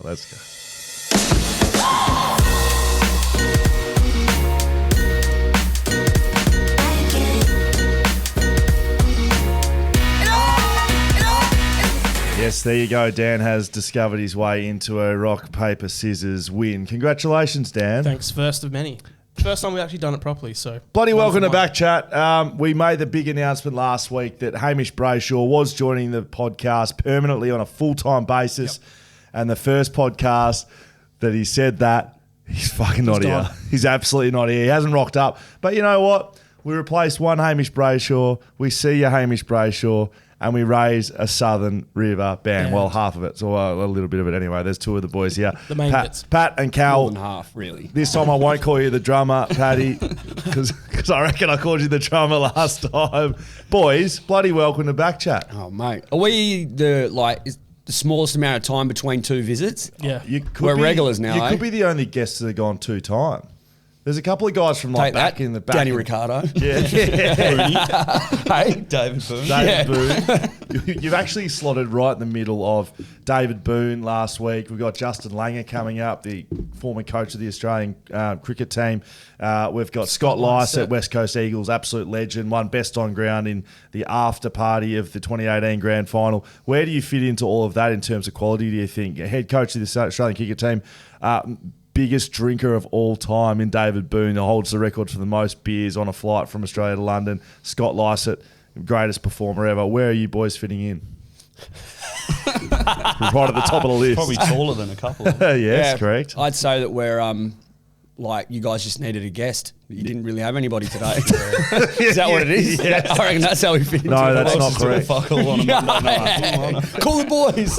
let's go. Yes, there you go. Dan has discovered his way into a rock, paper, scissors win. Congratulations, Dan. Thanks. First of many. First time we've actually done it properly. So bloody welcome to BackChat. We made the big announcement last week that Hamish Brayshaw was joining the podcast permanently on a full-time basis. Yep. And the first podcast that he said that, he's fucking not here. He's absolutely not here. He hasn't rocked up. But you know what? We replaced one Hamish Brayshaw. We see you, Hamish Brayshaw. And we raise a Southern River band. Well, half of it. So a little bit of it anyway. There's two of the boys here. The main bits. Pat and Cal. More than half, really. This time I won't call you the drummer, Paddy, because I reckon I called you the drummer last time. Boys, bloody welcome to BackChat. Oh, mate. Are we the smallest amount of time between two visits? Yeah. We're regulars now, You could be the only guests that have gone 2 times. There's a couple of guys from back in the back. Danny Ricciardo. Yeah. Hey, David Boone. Boone. You've actually slotted right in the middle of David Boone last week. We've got Justin Langer coming up, the former coach of the Australian cricket team. We've got Scott Lysaght, West Coast Eagles, absolute legend, won best on ground in the after party of the 2018 grand final. Where do you fit into all of that in terms of quality, do you think? Head coach of the Australian cricket team, biggest drinker of all time in David Boone, who holds the record for the most beers on a flight from Australia to London. Scott Lysaght, greatest performer ever. Where are you boys fitting in? Right at the top of the list. Probably taller than a couple. Yes, correct. I'd say that we're you guys just needed a guest. You didn't really have anybody today. Is that what it is? Yeah. I reckon that's how we fit into it. No, that's not correct. Fuck all on a Monday night. Call the boys.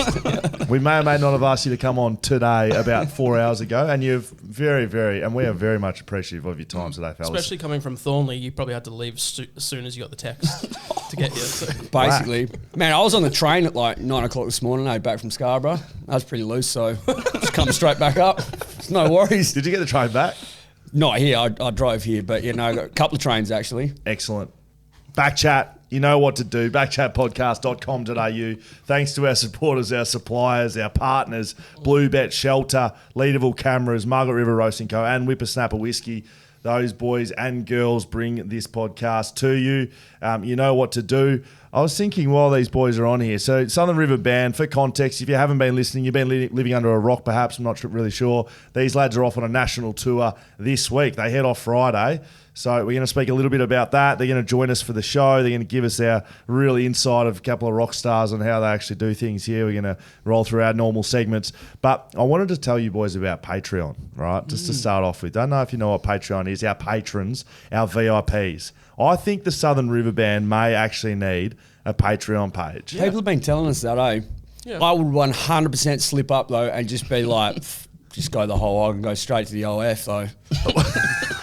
We may or may not have asked you to come on today about 4 hours ago, and you've and we are very much appreciative of your time today, fellas. Especially coming from Thornley, you probably had to leave as soon as you got the text to get here. So. Basically. Man, I was on the train at 9 o'clock this morning, back from Scarborough. I was pretty loose, so just come straight back up. No worries. Did you get the train back? Not here. I drove here, but I got a couple of trains actually. Excellent. BackChat, you know what to do. Backchatpodcast.com.au. Thanks to our supporters, our suppliers, our partners, Bluebet Shelter, Leaderville Cameras, Margaret River Roasting Co. and Whippersnapper Whiskey. Those boys and girls bring this podcast to you. You know what to do. I was thinking while these boys are on here, so Southern River Band, for context, if you haven't been listening, you've been living under a rock perhaps, I'm not really sure. These lads are off on a national tour this week. They head off Friday. So we're going to speak a little bit about that. They're going to join us for the show. They're going to give us our really insight of a couple of rock stars and how they actually do things here. We're going to roll through our normal segments. But I wanted to tell you boys about Patreon, right? Just to start off with. Don't know if you know what Patreon is. Our patrons, our VIPs. I think the Southern River Band may actually need a Patreon page. People have been telling us that, eh? Yeah. I would 100% slip up, though, and just be like, just go the whole hog and go straight to the OF, though.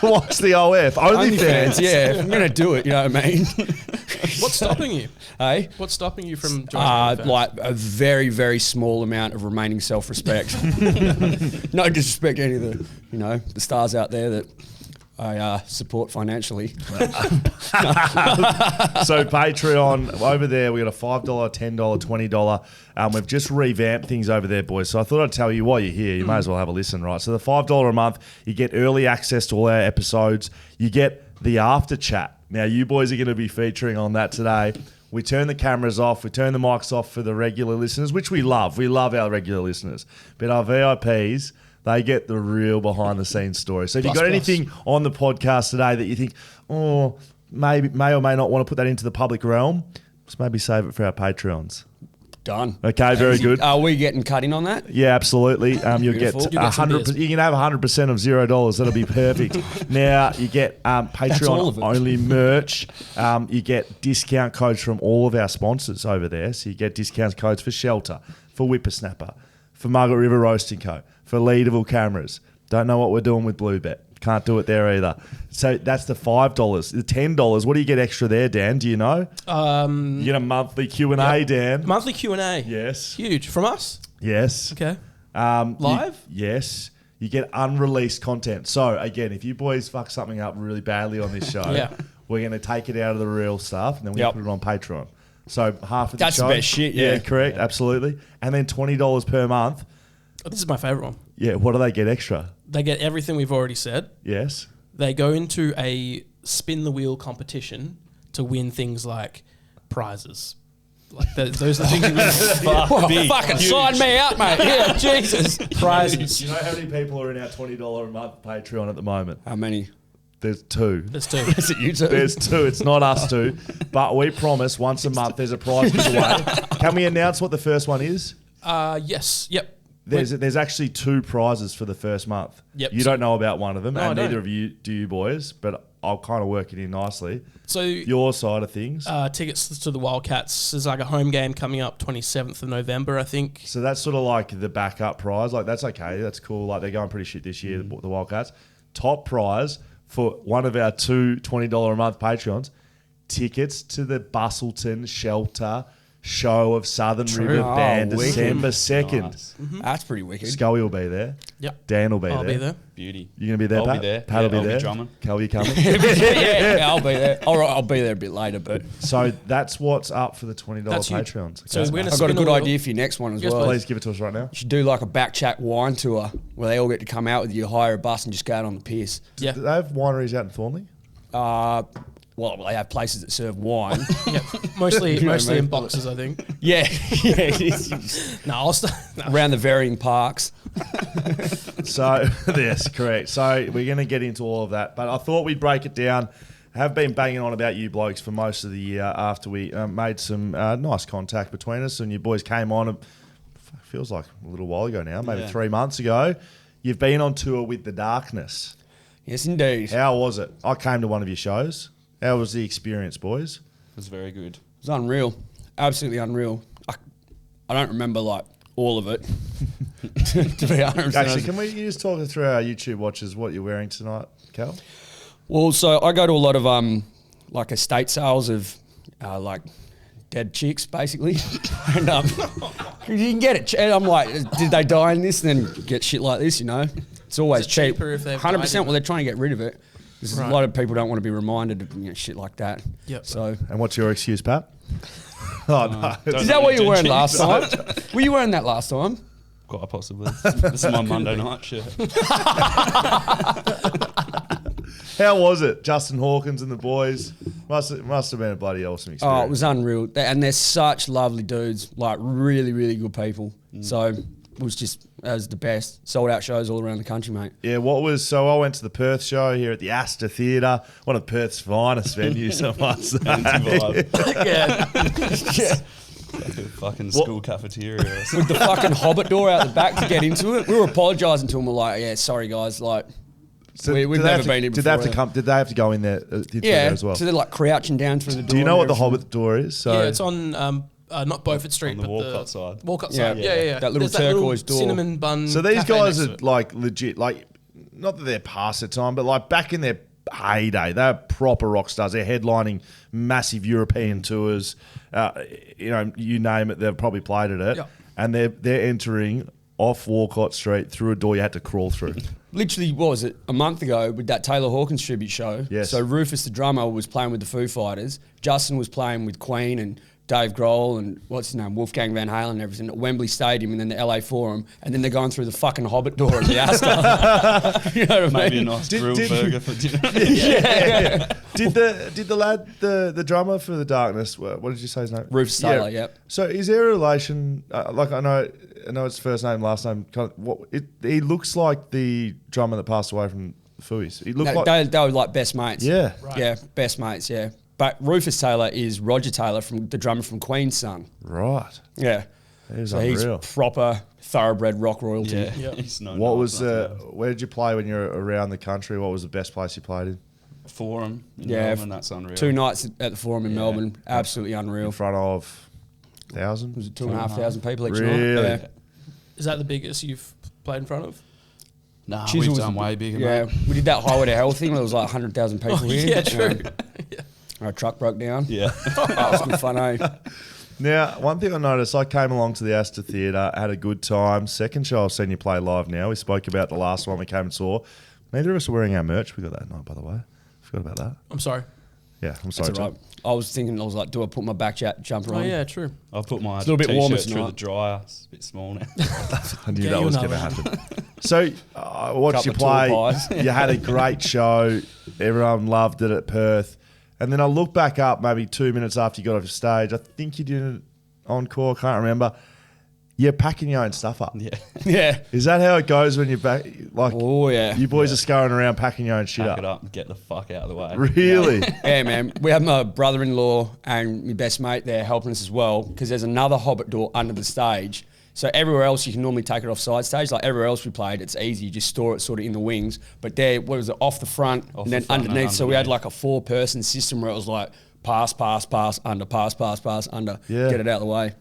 What's the OF? OnlyFans? Yeah, if I'm going to do it, you know what I mean? What's stopping you? Hey? What's stopping you from joining OnlyFans? Like a very, very small amount of remaining self-respect. No disrespect to any of the, the stars out there that I support financially. So Patreon, over there, we got a $5, $10, $20. We've just revamped things over there, boys. So I thought I'd tell you while you're here, you may as well have a listen, right? So the $5 a month, you get early access to all our episodes. You get the after chat. Now, you boys are going to be featuring on that today. We turn the cameras off. We turn the mics off for the regular listeners, which we love. We love our regular listeners. But our VIPs, they get the real behind-the-scenes story. So if you've got anything on the podcast today that you think, may or may not want to put that into the public realm, just maybe save it for our Patreons. Done. Okay, very good. Are we getting cut in on that? Yeah, absolutely. You'll get You'll get 100%. You can have 100% of $0. That'll be perfect. Now you get Patreon only merch. You get discount codes from all of our sponsors over there. So you get discount codes for Shelter, for Whippersnapper, for Margaret River Roasting Co., for Leaderville Cameras. Don't know what we're doing with Bluebet. Can't do it there either. So that's the $5. The $10, what do you get extra there, Dan? Do you know? You get a monthly Q&A, Dan. Monthly Q&A. Yes. Huge. From us? Yes. Okay. Live? Yes. You get unreleased content. So, again, if you boys fuck something up really badly on this show, we're going to take it out of the real stuff and then we put it on Patreon. So half of the show. That's the best shit, yeah. Correct, absolutely. And then $20 per month. This is my favourite one. Yeah, what do they get extra? They get everything we've already said. Yes. They go into a spin the wheel competition to win things like prizes. Like those are the things you win. Fucking sign me out, mate. Yeah, Jesus. Prizes. Do you know how many people are in our $20 a month Patreon at the moment? How many? There's 2. There's 2. Is it you two? There's 2. It's not us 2. But we promise once a month there's a prize giveaway. Can we announce what the first one is? Yes. Yep. There's actually 2 prizes for the first month. Yep. You don't know about one of them, No, and I neither don't. of you do, you boys. But I'll kind of work it in nicely. So Your side of things. tickets to the Wildcats. There's like a home game coming up 27th of November, I think. So that's sort of like the backup prize. Like that's okay. That's cool. Like they're going pretty shit this year, the Wildcats. Top prize for one of our 2 $20 a month Patreons, tickets to the Bustleton Shelter show of Southern River Oh, Band, wicked. December 2nd. Nice. That's pretty wicked. Scully will be there. Yep. Dan will be I'll there. be there. Beauty. You gonna be there, I'll Pat? be there. Pat will be I'll there. be drumming. Cal, you coming? yeah, I'll be there. All right, I'll be there a bit later, but So that's what's up for the $20 That's huge. Patreons. So Okay. we're gonna I've got a spin good wheel. idea for your next one as Yes, well. Please give it to us right now. You should do like a BackChat wine tour where they all get to come out with you, hire a bus and just go out on the piers. Yeah. Do they have wineries out in Thornley? Well, they have places that serve wine. Yep. Mostly You know what I mean? in boxes, I think. yeah, yeah. No, I'll start. No. Around the varying parks. So, yes, correct. So, we're going to get into all of that. But I thought we'd break it down. Have been banging on about you blokes for most of the year after we made some nice contact between us. And you boys came on, feels like a little while ago now, maybe 3 months ago. You've been on tour with The Darkness. Yes, indeed. It How was it? I came to one of your shows. How was the experience, boys? It was very good. was unreal. Absolutely unreal. I don't remember like all of it, to be honest. Actually, can you just talk us through our YouTube watchers what you're wearing tonight, Cal? Well, so I go to a lot of like estate sales of like dead chicks, basically, and you can get it. And I'm like, did they die in this? And then get shit like this, you know? It's always Is it cheap. cheaper if they've 100%. died? Well, they're trying to get rid of it. Because Right. a lot of people don't want to be reminded of shit like that. Yep. So And what's your excuse, Pat? Oh, no. Don't is know that what you were wearing dead last chicks. time? Were you wearing that last time? Quite possibly. This is my Monday night shirt. How was it? Justin Hawkins and the boys. Must have been a bloody awesome experience. Oh, it was unreal. And they're such lovely dudes, like really, really good people. So it was the best. Sold out shows all around the country, mate. Yeah, so I went to the Perth show here at the Astor Theatre, one of Perth's finest venues, I must say. Anti-vibe. Yeah. Like a fucking school cafeteria or something. With the fucking hobbit door out the back to get into it. We were apologising to them. We're like, yeah, sorry guys, like So we've did they never have to- been here Did they have to before. come? Did they have to go in there? Through Yeah, there as well. so they're like crouching down through the door. Do you know and what the everything. Hobbit door is? So Yeah, it's on not Beaufort Street, On the but Walcott side. Walcott Yeah. side. Yeah. That little There's turquoise door. cinnamon bun. So these cafe guys next are to it. like legit, like not that they're past their time, but like back in their heyday, they're proper rock stars. They're headlining massive European tours. You name it, they've probably played at it, Yeah. and they're entering off Walcott Street through a door you had to crawl through. Literally, what was it, a month ago with that Taylor Hawkins tribute show? Yes. So Rufus, the drummer, was playing with the Foo Fighters. Justin was playing with Queen and Dave Grohl and what's his name, Wolfgang Van Halen and everything at Wembley Stadium and then the LA Forum. And then they're going through the fucking Hobbit door at the Astor. You know what I Maybe a mean? nice Did- grilled did- burger for dinner. Did the lad, the drummer for The Darkness, what did you say his name? Rufus Taylor, yep. So is there a relation, like I know it's first name, last name, he looks like the drummer that passed away from the Fooey's. He looked No, like... they were like best mates. Yeah. Right. Yeah, best mates, yeah. But Rufus Taylor is Roger Taylor, from the drummer from Queen's son. Right. Yeah. He's So unreal. he's proper thoroughbred rock royalty. Yeah, Yeah. he's no What nice, was nothing else. where did you play when you were around the country? What was the best place you played in? Forum in Yeah, Melbourne, that's unreal. 2 nights at the Forum in Yeah. Melbourne. Absolutely In unreal. front of 1,000? Was it 2,500 people each Really? night? Yeah. Is that the biggest you've played in front of? Nah, Chisel we've was done the- way bigger, Yeah, mate. we did that Highway to Hell thing where there was like 100,000 people Oh, here. yeah, true. Our truck broke down. Yeah. That was good fun, eh? Now, one thing I noticed, I came along to the Astor Theatre, had a good time. Second show I've seen you play live now. We spoke about the last one we came and saw. Neither of us are wearing our merch. We got that night, by the way. Forgot about that. I'm sorry. Yeah, I'm sorry. That's all right. I was thinking, I was like, do I put my BackChat jumper Oh on? yeah, true. I put my It's a little bit t-shirt warmer through tonight. the dryer. It's a bit small now. I knew Get that you was going to another happen. So I watched you Couple of play. tall pies. You had a great show. Everyone loved it at Perth. And then I look back up maybe 2 minutes after you got off the stage. I think you did an encore. I can't remember. You're packing your own stuff up. Yeah. Yeah. Is that how it goes when you're back? Like, Oh, yeah. you boys are scurrying around packing your own shit Pack up. it up and get the fuck out of the way. Really? Yeah, man. We have my brother-in-law and my best mate there helping us as well because there's another hobbit door under the stage. So everywhere else you can normally take it off side stage. Like everywhere else we played, it's easy. You just store it sort of in the wings. But there, what was it, off the front Off and the then front and underneath. So we had underneath. like a 4-person system where it was like pass, under, pass, under. Yeah. Get it out of the way.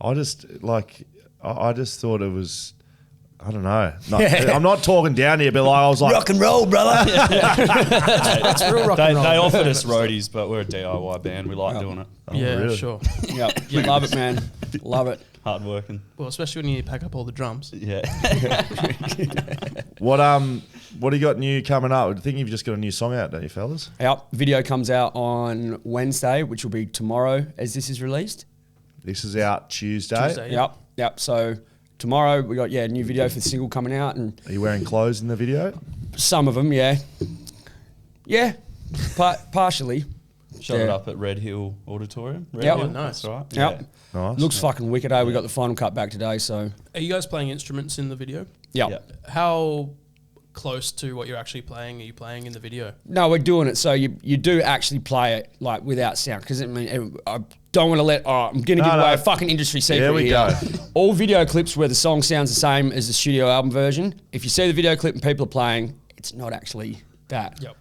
I just thought it was, I don't know. Yeah. I'm not talking down here, but like I was like, Rock and roll, brother. That's real rock and roll. They offered us roadies, but we're a DIY band. We like doing it. Yeah, really? sure. Yeah, love it, man. Love it. Hard working. Well, especially when you pack up all the drums. Yeah. what do you got new coming up? I think you've just got a new song out, don't you, fellas? Yep. Video comes out on Wednesday, which will be tomorrow as this is released. This is out Tuesday. Tuesday. Yeah. Yep. So tomorrow we got a new video for the single coming out, and Are you wearing clothes in the video? some of them, yeah, partially. Shot it Yeah. up at Red Hill Auditorium. Red Yep. Hill, Oh, nice. That's right. Yep. Nice. Looks fucking wicked. We got the final cut back today, so Are you guys playing instruments in the video? yeah. Yeah. How close to what you're actually playing are you playing in the video? No, we're doing it. So you do actually play it like without sound because I don't want to let. Oh, I'm gonna give away a fucking industry secret There we here. go. All video clips where the song sounds the same as the studio album version. If you see the video clip and people are playing, it's not actually that. Yep.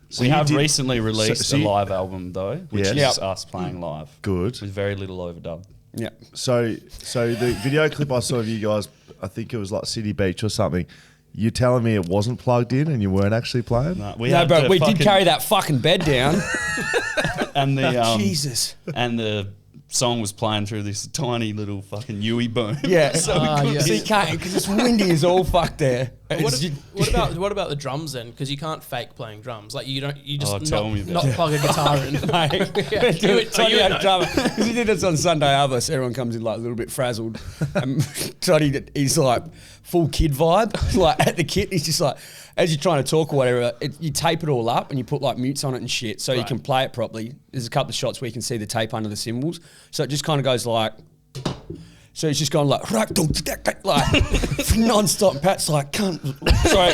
So We you have did- recently released so a you- live album though, which Yes. is us playing live. Good. With very little overdub. Yeah. So the video clip I saw of you guys, I think it was like City Beach or something. You're telling me it wasn't plugged in and you weren't actually playing? No, No, but we did carry that fucking bed down. and the Jesus. and the song was playing through this tiny little fucking Yui boom. Yeah. yeah. So you can't because it's windy as all fuck there. What about the drums then? Because you can't fake playing drums. Like you just Oh, tell me about not it. plug a guitar in. Yeah, do it. Toddy you had know. drama because he did this on Sunday Harvest. Everyone comes in like a little bit frazzled. And Toddy, he's like full kid vibe. Like at the kit, he's just like as you're trying to talk or whatever, you tape it all up and you put like mutes on it and shit, so you Right. can play it properly. There's a couple of shots where you can see the tape under the cymbals, so it just kind of goes like. So he's just going like non-stop. And Pat's like, cunt. Sorry,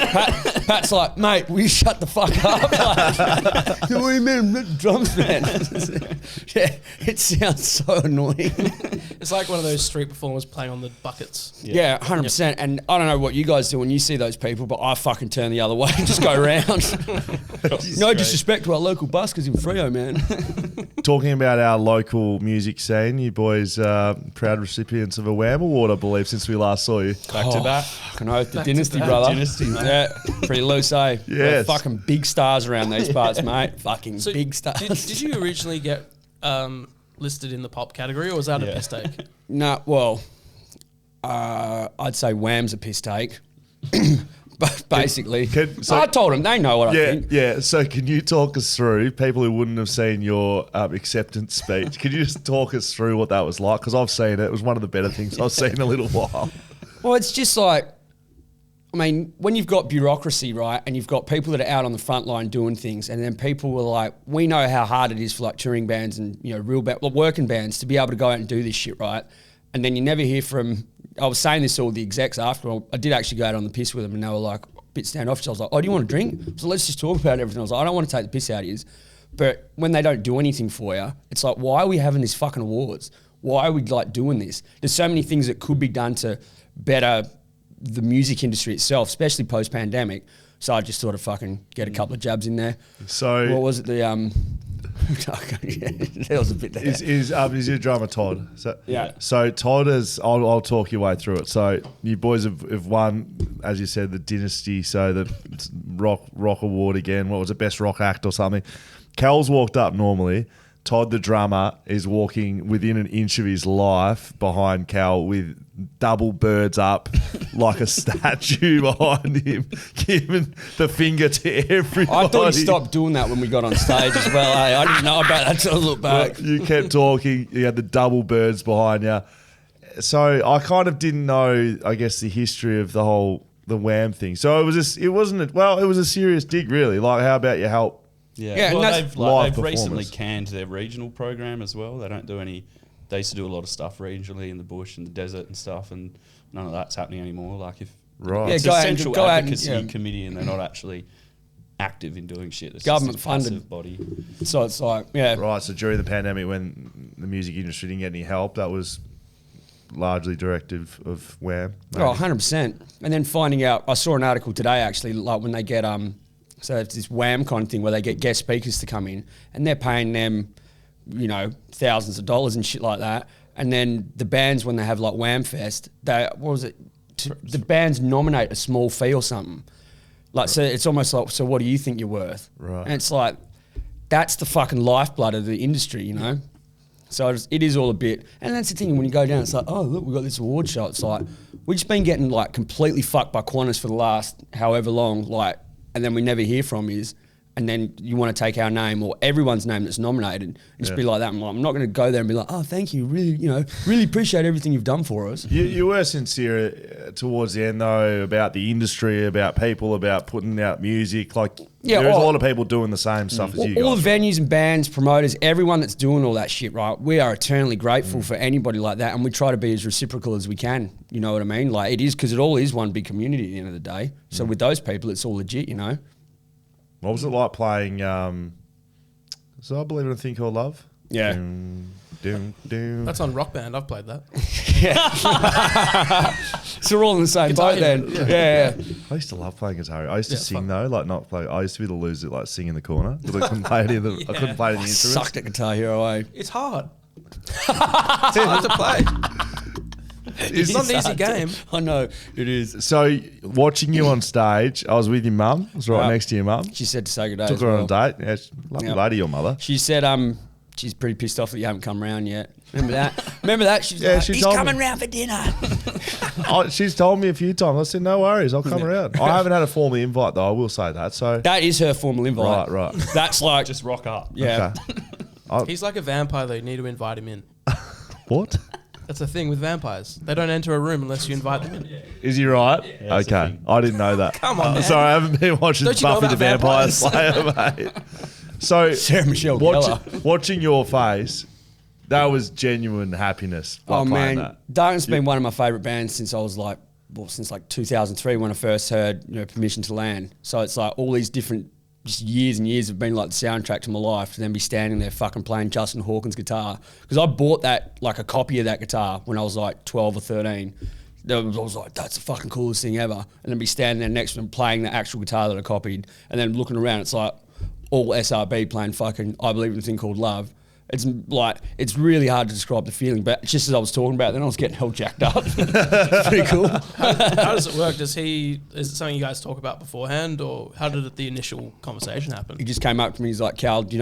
Pat's like, mate, will you shut the fuck up? Like, what do you mean, drums, man? Yeah, it sounds so annoying. It's like one of those street performers playing on the buckets. Yeah, 100%. And I don't know what you guys do when you see those people, but I fucking turn the other way and just go around. No disrespect to our local buskers in Freo, man. Talking about our local music scene, you boys proud recipients of a Wham Award, I believe, since we last saw you. Back to back. Fucking oath, the Back to dynasty, back. brother. Dynasty, mate. Yeah, pretty loose, eh? Yes. Fucking big stars around these parts, mate. Fucking So big stars. Did you originally get listed in the pop category, or was that a Yeah. piss take? No, well, I'd say Wham's a piss take. But basically, so- I told them, they know what I Yeah, think. yeah. So can you talk us through, people who wouldn't have seen your acceptance speech, can you just talk us through what that was like? Because I've seen it. It was one of the better things I've seen in a little while. Well, it's just like, I mean, when you've got bureaucracy, right, and you've got people that are out on the front line doing things, and then people were like, we know how hard it is for like touring bands and, you know, working bands to be able to go out and do this shit, right? And then you never hear from, I was saying this to all the execs after, I did actually go out on the piss with them and they were like a bit standoffish. I was like, oh, do you want a drink? So let's just talk about everything. I was like, I don't want to take the piss out of you. But when they don't do anything for you, it's like, why are we having these fucking awards? Why are we like doing this? There's so many things that could be done to better the music industry itself, especially post-pandemic. So I just sort of fucking get a couple of jabs in there. So What was it? There was a bit there. is your drummer Todd? So, Yeah. So Todd is. I'll talk your way through it. So you boys have won, as you said, the Dynasty. So the rock award again. What was it? Best rock act or something. Cal's walked up normally. Todd, the drummer, is walking within an inch of his life behind Cal with double birds up like a statue behind him, giving the finger to everybody. I thought he stopped doing that when we got on stage as well. I didn't know about that until I looked back. You kept talking. You had the double birds behind you. So I kind of didn't know, I guess, the history of the Wham thing. So it was it was a serious dig, really. Like, how about your help? Yeah, well, and they've recently canned their regional program as well. They don't do any. They used to do a lot of stuff regionally in the bush and the desert and stuff, and none of that's happening anymore. Like if it's a central advocacy committee, and they're not actually active in doing shit. It's government just a passive funded body. So it's like, yeah, Right. So during the pandemic, when the music industry didn't get any help, that was largely directive of Wham. oh, 100%. And then finding out, I saw an article today actually, like when they get so it's this Wham kind of thing where they get guest speakers to come in, and they're paying them, you know, thousands of dollars and shit like that. And then the bands, when they have like Wham Fest, the bands nominate a small fee or something. Like, so it's almost like, so what do you think you're worth? Right. And it's like, that's the fucking lifeblood of the industry, you know? So it is all a bit, and that's the thing, when you go down, it's like, oh, look, we've got this award show. It's like, we've just been getting like completely fucked by Qantas for the last however long, like, and then we never hear from you. And then you want to take our name or everyone's name that's nominated and just be like that. I'm not going to go there and be like, oh, thank you. Really, you know, really appreciate everything you've done for us. You were sincere towards the end, though, about the industry, about people, about putting out music. Like, there's a lot of people doing the same stuff as you guys. All the venues and bands, promoters, everyone that's doing all that shit, right? We are eternally grateful for anybody like that, and we try to be as reciprocal as we can. You know what I mean? Like, it is, because it all is one big community at the end of the day. So with those people, it's all legit, you know? What was it like playing, so I Believe in a Thing Called Love? Yeah. Doom. That's on Rock Band. I've played that. So we're all in the same boat then. Yeah. I used to love playing guitar. I used to sing though, like not play. I used to be the loser, like sing in the corner. I couldn't play any of the. I couldn't play any instruments. Sucked at Guitar Hero, eh? It's hard. It's hard to play. It's not an easy game. I know, it is. So watching you on stage, I was with your mum. I was right next to your mum. She said to say good day. Took her on a date. Yeah, lovely lady, your mother. She said, she's pretty pissed off that you haven't come round yet. Remember that? She's like, she he's told coming me. round for dinner. She's told me a few times. I said, no worries, I'll come around. I haven't had a formal invite though. I will say that. So That is her formal invite. right. That's like, Just rock up. yeah. Okay. He's like a vampire, though. You need to invite him in. What? That's the thing with vampires. They don't enter a room unless you invite them in. Is he right? Yeah, that's the okay, thing. I didn't know that. Come on, man. Sorry, I haven't been watching Don't you know Buffy the about Vampire vampires? Slayer, mate. So Sarah Michelle Gellar. watching your face, that was genuine happiness. Oh playing man, that. Darkness has been one of my favourite bands since I was like, since like 2003 when I first heard, Permission to Land. So it's like all these different just years and years have been like the soundtrack to my life, to then be standing there fucking playing Justin Hawkins guitar. Because I bought that, like a copy of that guitar when I was like 12 or 13. I was like, that's the fucking coolest thing ever. And then be standing there next to him playing the actual guitar that I copied. And then looking around, it's like all SRB playing fucking I Believe in a Thing Called Love. It's like, it's really hard to describe the feeling, but just as I was talking about it, then I was getting hell jacked up. It's pretty cool. How does it work? Is it something you guys talk about beforehand, or how did the initial conversation happen? He just came up to me, he's like, Cal, do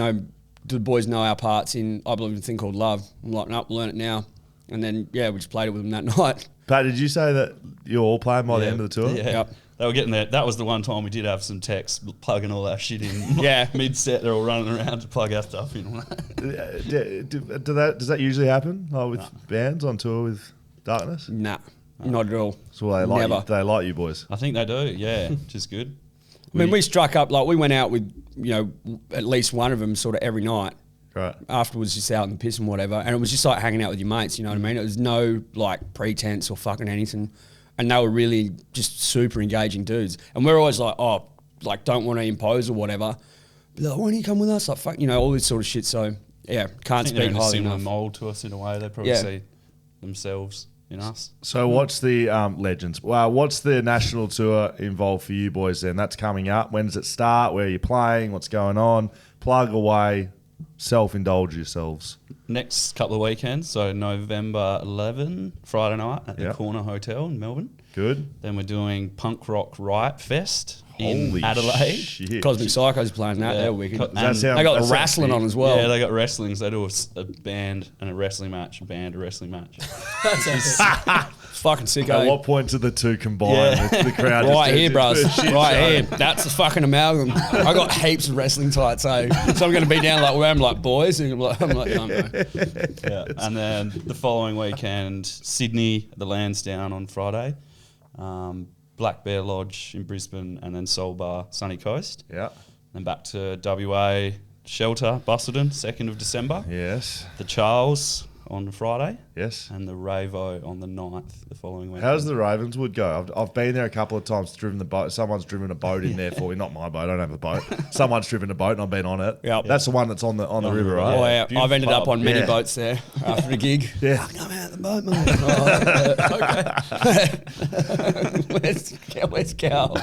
the boys know our parts in I Believe in a Thing Called Love? I'm like, no, we'll learn it now. And then, we just played it with him that night. Pat, did you say that you're all playing by the end of the tour? Yeah. Yep. They were getting there. That was the one time we did have some techs plugging all our shit in. Yeah. Mid-set, they're all running around to plug our stuff in. Does that usually happen with bands on tour with Darkness? Nah, not at all. So they like Never. they like you boys. I think they do, yeah, which is good. I mean, we struck up, like, we went out with, at least one of them sort of every night. Right. Afterwards, just out in the piss and whatever. And it was just like hanging out with your mates, you know what I mean? It was no, like, pretense or fucking anything. And they were really just super engaging dudes. And we're always like, oh, like, don't want to impose or whatever. But like, why don't you come with us? Like, fuck, all this sort of shit. So, yeah, can't I think they're speak in a highly similar enough. mould to us in a way. They probably Yeah. see themselves in us. So what's the legends? Well, what's the national tour involved for you boys then? That's coming up. When does it start? Where are you playing? What's going on? Plug away. Self-indulge yourselves. Next couple of weekends, so November 11, Friday night at the Yep. Corner Hotel in Melbourne. Good. Then we're doing Punk Rock Riot Fest Holy in Adelaide. shit. Cosmic Psycho's playing that. Yeah. They're wicked. Does that sound- They got that the sounds wrestling big. on as well. Yeah, they got wrestling. So they do a band and a wrestling match, a band, a wrestling match. That's fucking sick. At what point do the two combine? The crowd right here, bros. Right here. That's a fucking amalgam. I got heaps of wrestling tights, so I'm going to be down like where I'm like boys, and I'm like no. Yeah. And then the following weekend, Sydney, the Lansdowne on Friday, Black Bear Lodge in Brisbane, and then Soul Bar, Sunny Coast. Yeah. Then back to WA, Shelter, Busselton, 2nd of December. Yes. The Charles on the Friday. Yes. And the Ravo on the 9th, the following week. How does the Ravenswood go? I've been there a couple of times, driven the boat. Someone's driven a boat in there for me. Not my boat, I don't have a boat. Someone's driven a boat and I've been on it. Yep. That's the one that's on the river, right? Oh, yeah. Beautiful I've ended up pub. on many boats there after the gig. Yeah. I'm out the boat, mate. Where's Cal?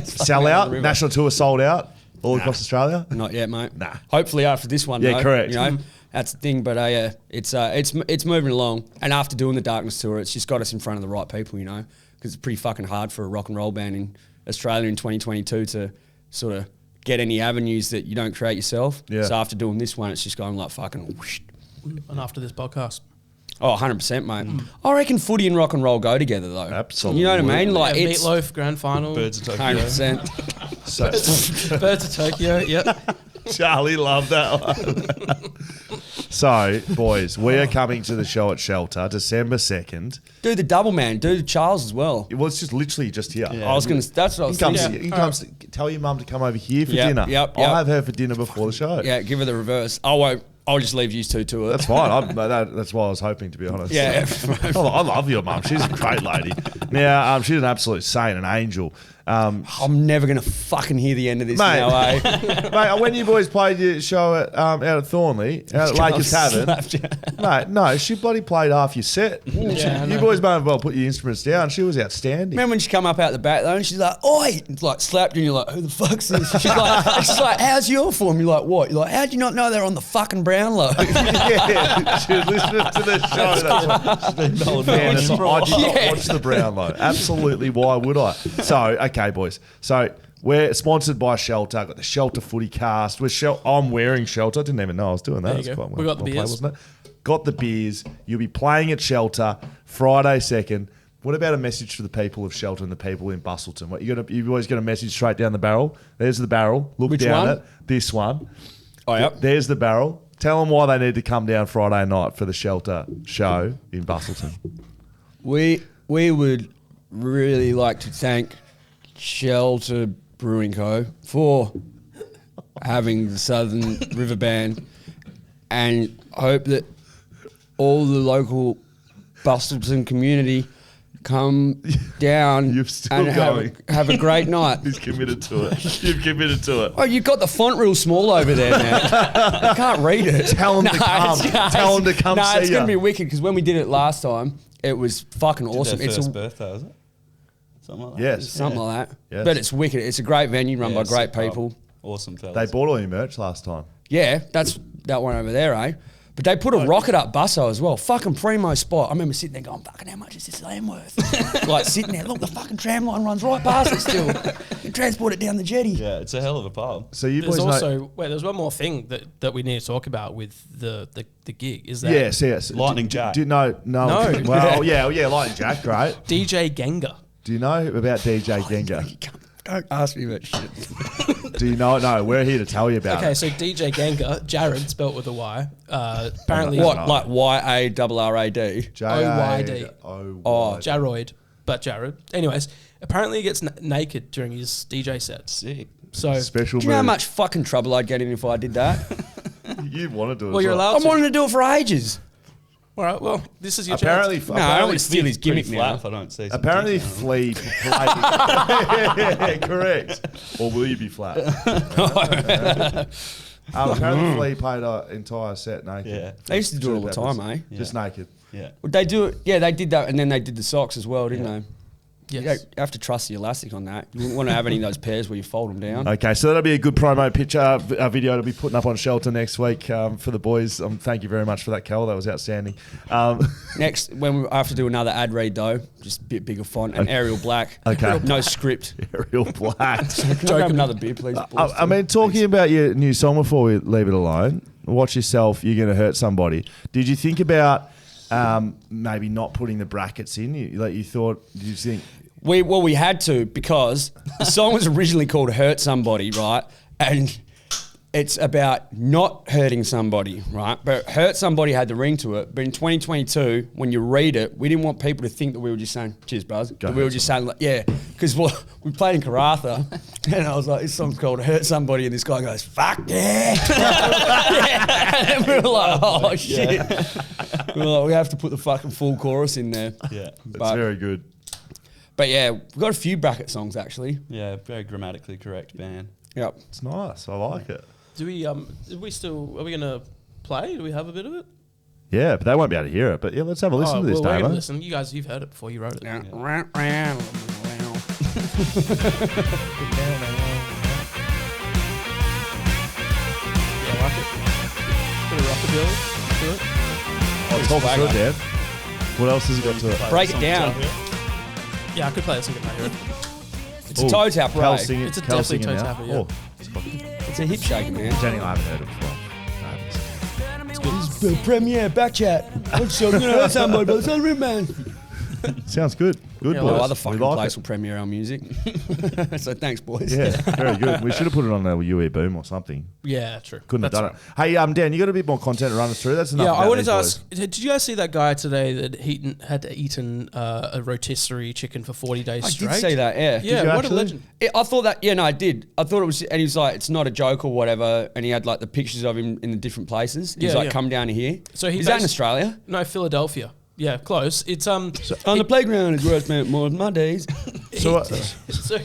Sell out? National tour sold out? All across Australia? Not yet, mate. Nah. Hopefully after this one, Yeah, though, correct. You know, that's the thing. But yeah, it's moving along. And after doing the Darkness tour, it's just got us in front of the right people, you know, because it's pretty fucking hard for a rock and roll band in Australia in 2022 to sort of get any avenues that you don't create yourself. Yeah. So after doing this one, it's just going like fucking whoosh. And after this podcast. Oh, 100%, mate. I reckon footy and rock and roll go together, though. Absolutely. You know what I mean? Like, Yeah, it's Meatloaf, Grand Final. Birds of Tokyo. 100%. So, Birds of Tokyo, yep. Charlie loved that one. So, boys, we are coming to the show at Shelter, December 2nd. Do the double, man. Do the Charles as well. Well, it's just literally just here. Yeah. I was going to... That's what I was thinking. You can come tell your mum to come over here for Yep, dinner. yep. I'll have her for dinner before the show. Yeah, give her the reverse. I won't. I'll just leave you two to it. That's fine. That's what I was hoping, to be honest. Yeah. I love your mum. She's a great lady. Now, she's an absolute saint, an angel. I'm never going to fucking hear the end of this Mate. now, eh? Mate, when you boys played your show out at Thornley, out at Lakers Tavern, mate, no, she bloody played half your set. Yeah, You boys might as well put your instruments down. She was outstanding. Remember when she come up out the back though and she's like, oi! It's like slapped you and you're like, who the fuck's this? She's like, how's your form? You're like, what? You're like, how'd you not know they're on the fucking Brownlow? Yeah, she was listening to the show. Fairness, I did not watch the Brownlow. Absolutely, why would I? So, okay, boys. So, we're sponsored by Shelter. Got the Shelter Footy Cast. I'm wearing Shelter. Didn't even know I was doing that. There you That's go. quite We got the well beers. played, wasn't it? Got the beers. You'll be playing at Shelter Friday 2nd. What about a message for the people of Shelter and the people in Busselton? What you always got a message straight down the barrel. There's the barrel. Look Which down one? it. This one. Oh, yep. There's the barrel. Tell them why they need to come down Friday night for the Shelter show in Busselton. We would really like to thank Shelter Brewing Co. for having the Southern River Band and hope that all the local Busselton community come down You're still and going. have a great night. He's committed to it. You've committed to it. Oh, you've got the font real small over there, man. I can't read it. Tell them to come. Tell them to come see it's you. going to be wicked because when we did it last time, it was fucking awesome. Their It's first a birthday, was it? Something like that. Yes. something like that. Yes. But it's wicked. It's a great venue run Yeah, by great sick pub. people. Awesome fellas. They bought all your merch last time. Yeah, that's that one over there, eh? But they put a rocket up busso as well. Fucking primo spot. I remember sitting there going, fucking how much is this land worth? Like sitting there, look, the fucking tram line runs right past it still. You transport it down the jetty. Yeah, it's a hell of a pub. So you There's boys know. also there's one more thing that we need to talk about with the gig is that Yes. Lightning Jack. Do you know? No. No. Well, yeah, Lightning Jack, great. DJ Genga. Do you know about DJ Genga? Don't ask me about shit. Do you know? No, we're here to tell you about Okay, it. so DJ Genga, Jared spelt with a Y. Apparently, What, No. like Y-A-R-R-A-D? J-A-O-Y-D. Oh. Jaroid, but Jared. Anyways, apparently he gets naked during his DJ sets. Sick. So Special Do you know how move. much fucking trouble I'd get in if I did that? You want to do it? well, as you're well. allowed I'm to. wanting to do it for ages. All right. Well, this is your Apparently, chance. No, I don't want to steal his Pretty gimmick now. flat if I don't see some Apparently, detail. Flea played. Yeah, correct. Or will you be flat? Apparently, Flea played an entire set naked. Yeah. They used to do it all the Two time, peppers. eh? Just naked. Yeah. Would they do it? Yeah, they did that, and then they did the socks as well, didn't they? Yes. You have to trust the elastic on that. You wouldn't want to have any of those pairs where you fold them down. Okay, so that'll be a good promo picture video to be putting up on Shelter next week for the boys. Thank you very much for that, Kel. That was outstanding. Next, I have to do another ad read though, just a bit bigger font and Arial Black. Okay. No script. Arial Black. Can I grab another beer, please? I mean, talking about your new song before we leave it alone, Watch Yourself, You're Going to Hurt Somebody. Did you think about maybe not putting the brackets in? You thought? Did you think? We had to, because the song was originally called "Hurt Somebody," right? And it's about not hurting somebody, right? But hurt somebody had the ring to it. But in 2022, when you read it, we didn't want people to think that we were just saying, cheers, bros. We were just saying, like, yeah, because we played in Karratha, and I was like, this song's called Hurt Somebody, and this guy goes, fuck yeah. Yeah. And we were like, oh, shit. Yeah. We were like, we have to put the fucking full chorus in there. Yeah. That's very good. But yeah, we've got a few bracket songs, actually. Yeah, very grammatically correct band. Yep. It's nice. I like it. Are we going to play? Do we have a bit of it? Yeah, but they won't be able to hear it. But yeah, let's have a listen to this, we're Damo. going to listen. You guys, you've heard it before. You wrote it. Yeah. Yeah, I like it. Bit of rockabilly to it. Oh, it's all good, Dan. What else has it got to it? Break it down. Yeah, I could play this and get my head. It's a toe tapper. Cal singing. It's a Cal definitely singing toe now. tapper, yeah. Oh, It's a hip shaker, man. Jenny, I haven't heard it before. It's good. It's the premiere BackChat. I'm sure I'm going to hurt somebody, but it's not real, man. Sounds good. Good, Yeah, boys. No other We fucking like place it. will premiere our music. So thanks, boys. Yeah, very good. We should have put it on a UE Boom or something. Yeah, true. Couldn't That's have done it. Hey, Dan, you got a bit more content to run us through? That's enough. Yeah, about I wanted these to boys. ask, did you guys see that guy today that had eaten a rotisserie chicken for 40 days I straight? did see that, yeah. Yeah, you what actually? a legend. I thought that, I did. I thought it was, and he was like, it's not a joke or whatever, and he had like the pictures of him in the different places. He's Yeah, like, yeah. come down to here. So he is that in basi- Australia? No, Philadelphia. Yeah, close. It's On the playground is where I spent more of my days. So, so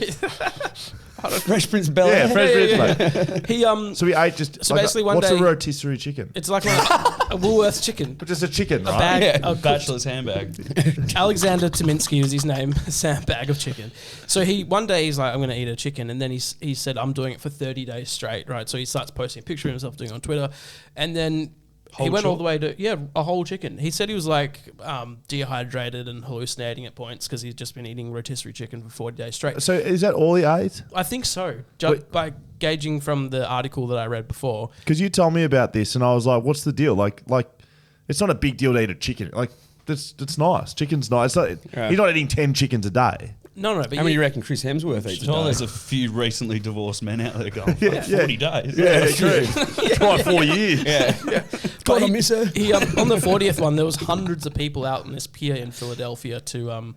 Fresh Prince of Bel-Air. yeah, Fred Prince, mate. he So we ate just. So like basically one what's day- a rotisserie chicken? it's like a Woolworths chicken. But just a chicken, A right? bag, Yeah. a cooked- Bachelor's handbag. Alexander Tominski was his name, Sam bag of chicken. So one day he's like, I'm going to eat a chicken. And then he said, I'm doing it for 30 days straight, right? So he starts posting a picture of himself doing it on Twitter. And then he went all the way to, a whole chicken. He said he was like dehydrated and hallucinating at points because he's just been eating rotisserie chicken for 40 days straight. So is that all he ate? I think so, Wait. by gauging from the article that I read before. Because you told me about this, and I was like, "What's the deal?" Like, it's not a big deal to eat a chicken. Like, it's nice. Chicken's nice. It's not, He's not eating 10 chickens a day. No, but How many do you reckon Chris Hemsworth eats a Sure, day? there's a few recently divorced men out there going, Yeah, 40 days. Yeah, true. Try 4 years. Yeah. But God, I miss her. he on the 40th one, there was hundreds of people out in this pier in Philadelphia to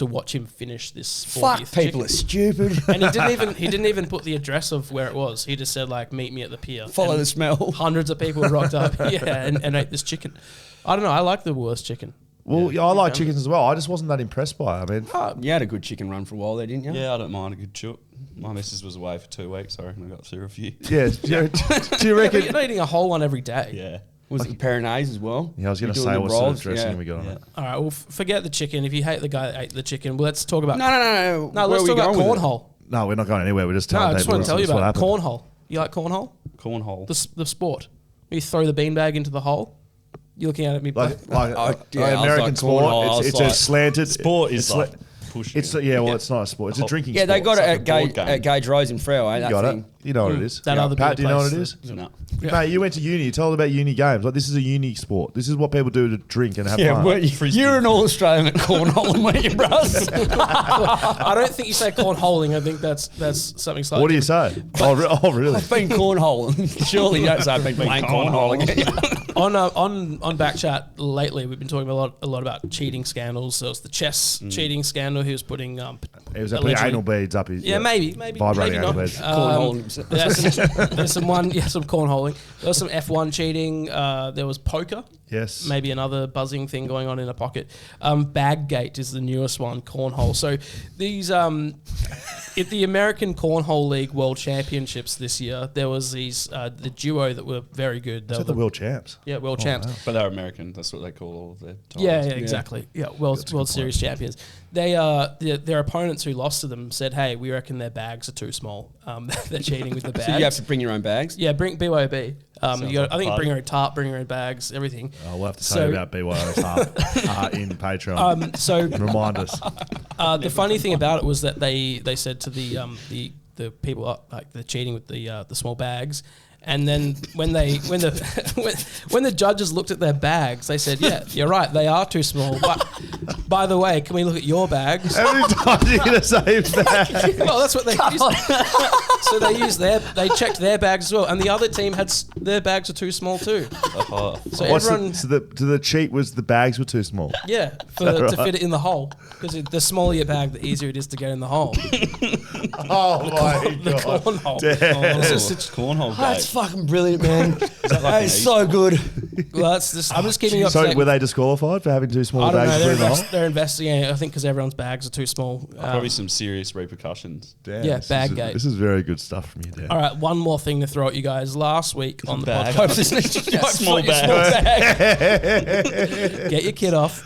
watch him finish this 40th Fuck, people chicken. are stupid. And he didn't even put the address of where it was. He just said like, meet me at the pier. Follow And the smell. Hundreds of people rocked up, and ate this chicken. I don't know. I like the worst chicken. Well, I like chickens as well. I just wasn't that impressed by it. I mean, You had a good chicken run for a while there, didn't you? Yeah, I don't mind a good chook. My missus was away for 2 weeks. I reckon I got through a few. yeah. Do you But reckon? you're not eating a whole one every day. Yeah. Was it the Peronaise as well? Yeah, I was going to You say doing what the sort of rolls? dressing Yeah. we got on Yeah. it. All right. Well, forget the chicken. If you hate the guy that ate the chicken, let's talk about. No. No, Where let's are we talk about going with it? cornhole. No, we're not going anywhere. We're just No, telling I just people want to tell you what about happened. cornhole. You like cornhole? Cornhole. The sport. You throw the beanbag into the hole. You're looking at me. Like I was American like sport. cornhole, I was It's a like- slanted Sport is it's like sla- pushing. It's it's not a sport. It's a drinking Yeah, sport. they got it like at a board Gage, game. at Gage Rose in Freo, eh? You That got thing. it. You know what it is. That other Pat, do you know what it place. is? No. Yeah. Mate, you went to uni. Tell them about uni games. Like, this is a uni sport. This is what people do to drink and have Yeah, fun. weren't you? Frisbee. You're an All-Australian at cornhole, weren't you, bros? I don't think you say cornholing. I think that's something slightly. What do you say? Oh, really? I've been cornholing. Surely you don't say I've been playing cornholing. On BackChat lately, we've been talking a lot about cheating scandals. So it's the chess cheating scandal. He was putting It was putting allegedly- anal beads up his. Yeah, maybe Vibrating maybe anal not. beads. Cornholing. There's some cornholing. There was some F1 cheating. There was poker. Yes. Maybe another buzzing thing going on in a pocket. Baggate is the newest one, cornhole. So these at the American Cornhole League World Championships this year, there was these the duo that were very good. They Is were that the world champs? yeah, world champs. wow. But they're American. That's what they call all of their titles. Yeah, exactly. Yeah, World Series champions. They their opponents who lost to them said, "Hey, we reckon their bags are too small. They're cheating with the bags." So you have to bring your own bags? Yeah, bring BYOB. Sounds You got, like I think fun. bring your own tarp, bring your own bags, everything. Oh, we'll have to So- tell you about BYO's half in Patreon. So Remind us. the funny thing about it was that they said to the people like the cheating with the small bags, And then when the judges looked at their bags, they said, "Yeah, you're right. They are too small. But by the way, can we look at your bags?" How many times are you going to say that? Well, that's what they used. So they checked their bags as well, and the other team had their bags were too small too. So everyone. The cheat was the bags were too small. Yeah, to fit it in the hole, because the smaller your bag, the easier it is to get in the hole. Oh my The god! cornhole. It's cornhole game. That's fucking brilliant, man. That is so good. Well, that's just, I'm just keeping you up to So date. were they disqualified for having too small I don't bags? know. to put in the hole? They're investigating. I think because everyone's bags are too small. Probably some serious repercussions. Damn, Yeah, this bag is- gate. This is very good stuff from you, Dan. All right, one more thing to throw at you guys. Last week on the bag. podcast, Small your bag. Get your kid off.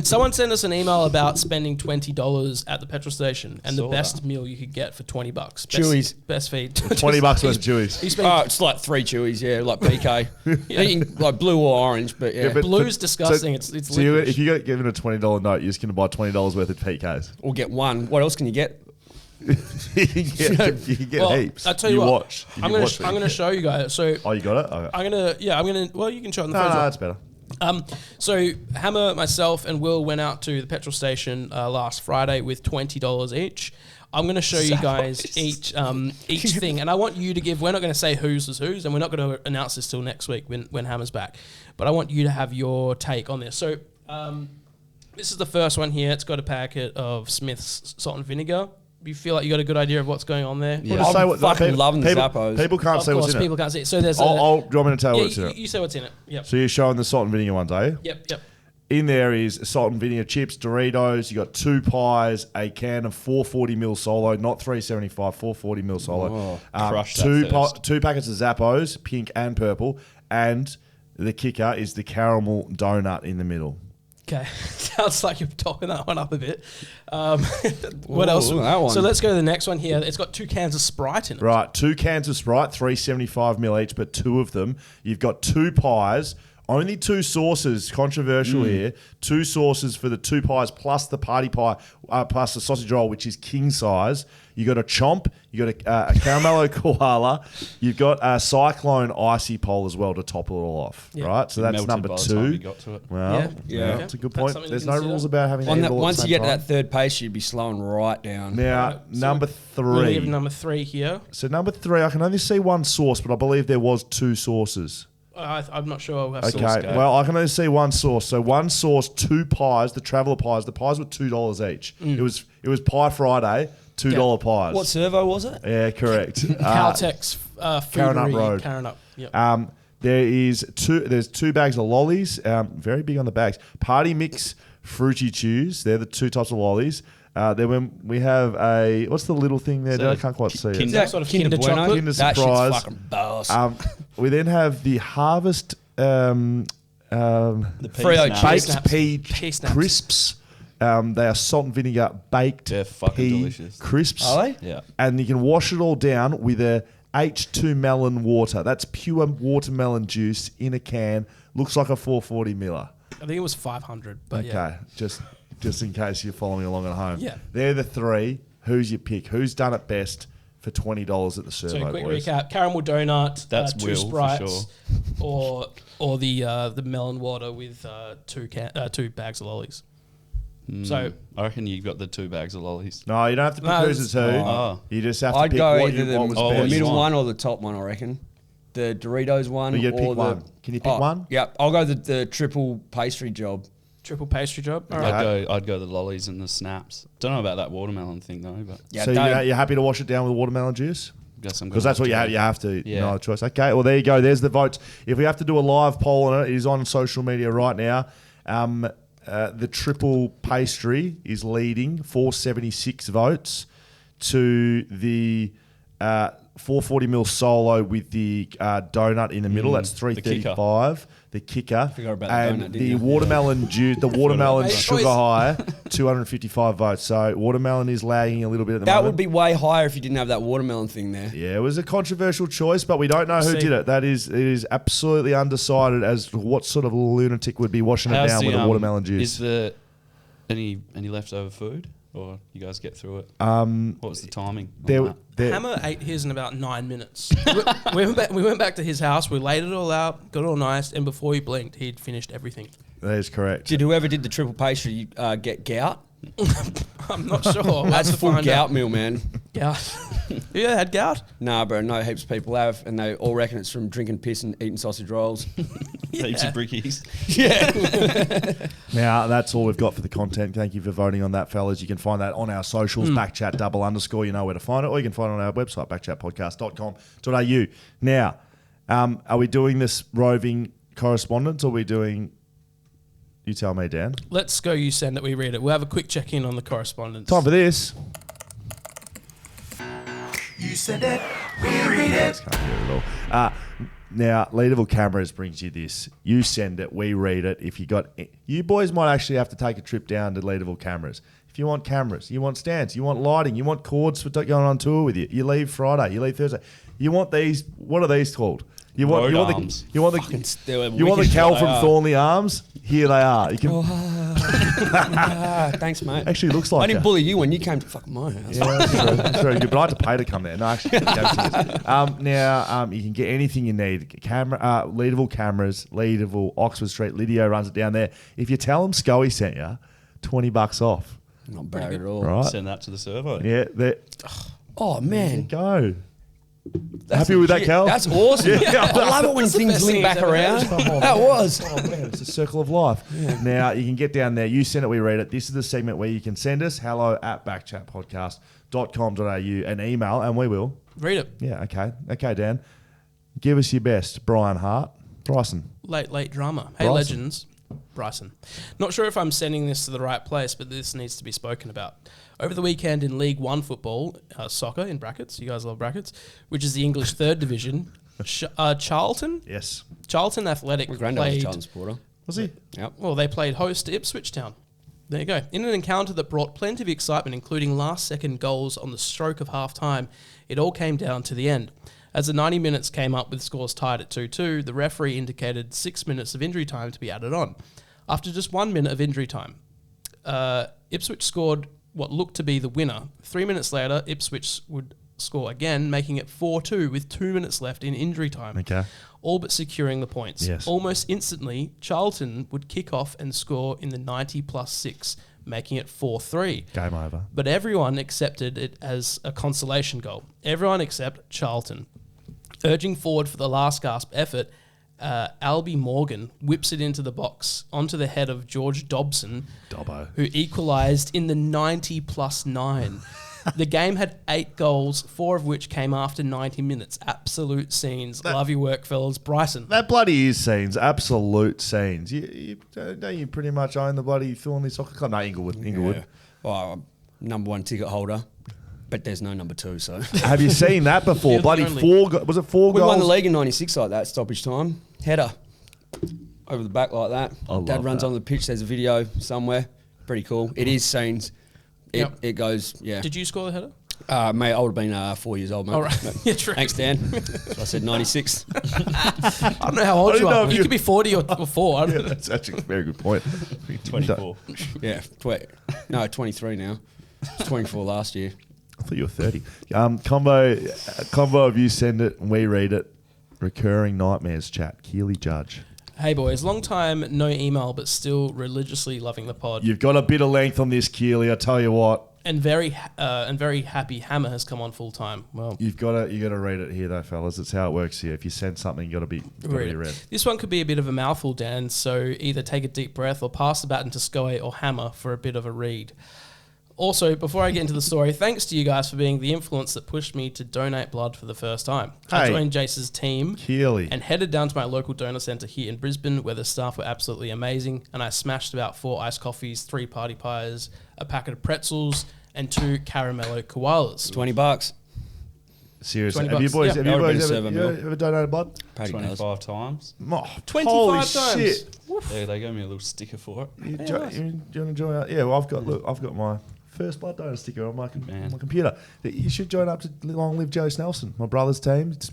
Someone sent us an email about spending $20 at the petrol station and the Saw best that. meal you could get for $20. Chewies. Best feed. $20 worth of Chewies. You spend Oh, it's like 3 Chewies, yeah, like PK. Eating like blue or orange, but yeah. but- blue's disgusting. It's So you, licorice. if you got given a $20 note, you're just going to buy $20 worth of PKs. Or get one. What else can you get? you can get Well, heaps. I'll tell you what. Watch. You I'm can gonna watch I'm it. gonna show you guys. So Oh, you got it? Okay. I'm gonna. Well, you can show it on the No, photo. that's better. So Hammer, myself, and Will went out to the petrol station last Friday with $20 each. I'm going to show you guys each thing, and I want you to give. We're not going to say whose is whose, and we're not going to announce this till next week when Hammer's back. But I want you to have your take on this. So this is the first one here. It's got a packet of Smith's salt and vinegar. You feel like you got a good idea of what's going on there? Yeah. Just I'm fucking loving the people, Zappos. People can't Of see what's course, in people it. can't see it. So there's Do you want me to tell you what's in it? you say what's in it. Yep. So you're showing the salt and vinegar ones, are you? Yep. In there is salt and vinegar chips, Doritos. You got 2 pies, a can of 440ml Solo, not 375, 440ml Solo. Crush that two thirst. 2 packets of Zappos, pink and purple, and the kicker is the caramel donut in the middle. Okay, sounds like you're topping that one up a bit. What Ooh, else? that one. So let's go to the next one here. It's got 2 cans of Sprite in it. Right, 2 cans of Sprite, 375ml each, but 2 of them. You've got 2 pies. Only 2 sauces, controversial here. 2 sauces for the 2 pies plus the party pie, plus the sausage roll, which is king size. You got a chomp, you got a caramello koala, you've got a cyclone icy pole as well to top it all off. Yeah. Right, so that's Melted number by the time 2. you got to it. Well, Yeah. that's a good That's point. something to There's no consider. rules about having On it that, all at once the you same get to time. that third pace, you'd be slowing right down. Now, number We have 3. number 3 here. So number 3, I can only see 1 sauce, but I believe there was 2 sauces. I'm not sure. We'll have Okay, sauce. go. well, I can only see 1 sauce. So 1 sauce, 2 pies, the traveller pies. The pies were $2 each. It was Pie Friday, $2 pies. What servo was it? Yeah, correct. Caltex Carrot Foodery, Road. Karen Up. Yep. There's 2 bags of lollies. Very big on the bags. Party Mix Fruity Chews. They're the 2 types of lollies. Then when we have a what's the little thing there? So I can't quite see it. Kinder- That Sort of Kinder Kinder Bueno? chocolate? Kinder That Surprise. shit's fucking boss. We then have the Harvest The pea Freo snaps. baked snaps. pea Pea snaps. crisps. They are salt and vinegar baked They're fucking pea delicious. crisps. Are they? Yeah. And you can wash it all down with a H2 melon water. That's pure watermelon juice in a can. Looks like a 440 miller. I think it was 500. But Okay, yeah. just in case you're following along at home. Yeah. They're the 3. Who's your pick? Who's done it best for $20 at the servo, So quick boys? recap: caramel donut, That's 2 Will, for Sprites, or the melon water with 2 bags of lollies. So I reckon you got the 2 bags of lollies. No, you don't have to pick No, who's the 2. Oh. You just have to I'd pick go what either you what was the what best. you middle want. one or the top one, I reckon. The Doritos one. You gotta pick or the, one. Can you pick one? Yeah, I'll go the triple pastry job. triple pastry job. All right. I'd go the lollies and the snaps. Don't know about that watermelon thing though, but Yeah, So don't- you're happy to wash it down with watermelon juice? guess I'm Because that's what you have to. Yeah. No other choice. Okay, well, there you go. There's the votes. If we have to do a live poll on it, it is on social media right now. The triple pastry is leading 476 votes to the 440ml Solo with the donut in the middle. That's 335. The kicker. Forgot about the and donut, didn't the you? watermelon juice, the watermelon Mate, sugar boys. high, 255 votes. So watermelon is lagging a little bit at the That moment. would be way higher if you didn't have that watermelon thing there. Yeah, it was a controversial choice, but we don't know who See. did it. It is absolutely undecided as to what sort of lunatic would be washing it down with the watermelon juice. Is there any leftover food? or you guys get through it? What was the timing? Hammer ate his in about 9 minutes. we went back to his house. We laid it all out, got it all nice, and before he blinked, he'd finished everything. That is correct. Did whoever did the triple pastry get gout? I'm not sure. That's full gout meal, man. Gout. You had gout? Nah, bro. No, heaps of people have, and they all reckon it's from drinking piss and eating sausage rolls. Heaps of brickies. Yeah. Now, that's all we've got for the content. Thank you for voting on that, fellas. You can find that on our socials, BackChat _. You know where to find it, or you can find it on our website, backchatpodcast.com.au. Now, are we doing this roving correspondence, or are we doing... You tell me, Dan. Let's go. You send it. We read it. We'll have a quick check-in on the correspondence. Time for this. You send it. We read it. Can't hear it at all. Now, Leaderville Cameras brings you this. You send it. We read it. If you boys might actually have to take a trip down to Leaderville Cameras. If you want cameras, you want stands, you want lighting, you want cords for going on tour with you. You leave Friday. You leave Thursday. You want these. What are these called? You want the Cal from Thornley Arms? Here they are. You can. Thanks, mate. Actually, looks like I didn't bully you when you came to fucking my house. Yeah, that's very good. But I had to pay to come there. No, actually, now you can get anything you need. Leaderville Cameras, Leaderville, Oxford Street. Lydio runs it down there. If you tell them Scully sent you, $20 off. Not bad at all. Right. Send that to the servo. Yeah. Oh man, go. Happy with that, Cal? That's awesome. I love it when things link back around. That was. Oh, man, it's a circle of life. Yeah. Now, you can get down there. You send it, we read it. This is the segment where you can send us hello@backchatpodcast.com.au an email, and we will. Read it. Yeah, okay. Okay, Dan. Give us your best. Bryson. Late drama. Hey, Bryson. legends. Bryson. Not sure if I'm sending this to the right place, but this needs to be spoken about. Over the weekend in League One football, soccer in brackets, you guys love brackets, which is the English third division, Charlton? Yes. Charlton Athletic My granddad was a played... Charlton supporter. Was he? Yep. Well, they played host to Ipswich Town. There you go. In an encounter that brought plenty of excitement, including last-second goals on the stroke of half-time, it all came down to the end. As the 90 minutes came up with scores tied at 2-2, the referee indicated 6 minutes of injury time to be added on. After just 1 minute of injury time, Ipswich scored what looked to be the winner. 3 minutes later, Ipswich would score again, making it 4-2 with 2 minutes left in injury time. Okay. All but securing the points. Yes. Almost instantly, Charlton would kick off and score in the 90 plus 6, making it 4-3. Game over. But everyone accepted it as a consolation goal. Everyone except Charlton. Urging forward for the last gasp effort, Albie Morgan whips it into the box onto the head of George Dobson, Dobbo, who equalised in the 90 plus 9. The game had 8 goals, 4 of which came after 90 minutes. Absolute scenes. Love your work, fellas. Bryson. That bloody is scenes. Absolute scenes. Don't you pretty much own the bloody Thornley Soccer Club? No, Inglewood. Yeah. Well, number 1 ticket holder. But there's no number 2, so. Have you seen that before? You're Bloody was it 4 We goals? won the league in 96 like that, stoppage time. Header. Over the back like that. Dad runs on the pitch, there's a video somewhere. Pretty cool. It is scenes. It goes, yeah. Did you score the header? Mate, I would have been 4 years old, mate. All right. Yeah, true. Thanks, Dan. So I said 96. I don't know how old you are. You could be 40 or 4. I don't know. That's actually a very good point. 24. Yeah, 23 now. It's 24 last year. I thought you were 30. Combo of you send it and we read it. Recurring nightmares chat. Keely Judge. Hey boys, long time no email, but still religiously loving the pod. You've got a bit of length on this, Keely. I tell you what. And very happy Hammer has come on full time. Well, you got to read it here though, fellas. It's how it works here. If you send something, you got to be read. This one could be a bit of a mouthful, Dan. So either take a deep breath or pass the baton to Scoey or Hammer for a bit of a read. Also, before I get into the story, thanks to you guys for being the influence that pushed me to donate blood for the first time. I joined Jace's team and headed down to my local donor centre here in Brisbane, where the staff were absolutely amazing, and I smashed about 4 iced coffees, 3 party pies, a packet of pretzels, and 2 caramello koalas. $20. Seriously, have you boys ever donated blood? 25 times. Oh, 25 times. Shit. Yeah, they gave me a little sticker for it. You want to join out? Yeah, well, I've got my first blood donor sticker on my computer. You should join up to Long Live Joe Snelson, my brother's team. It's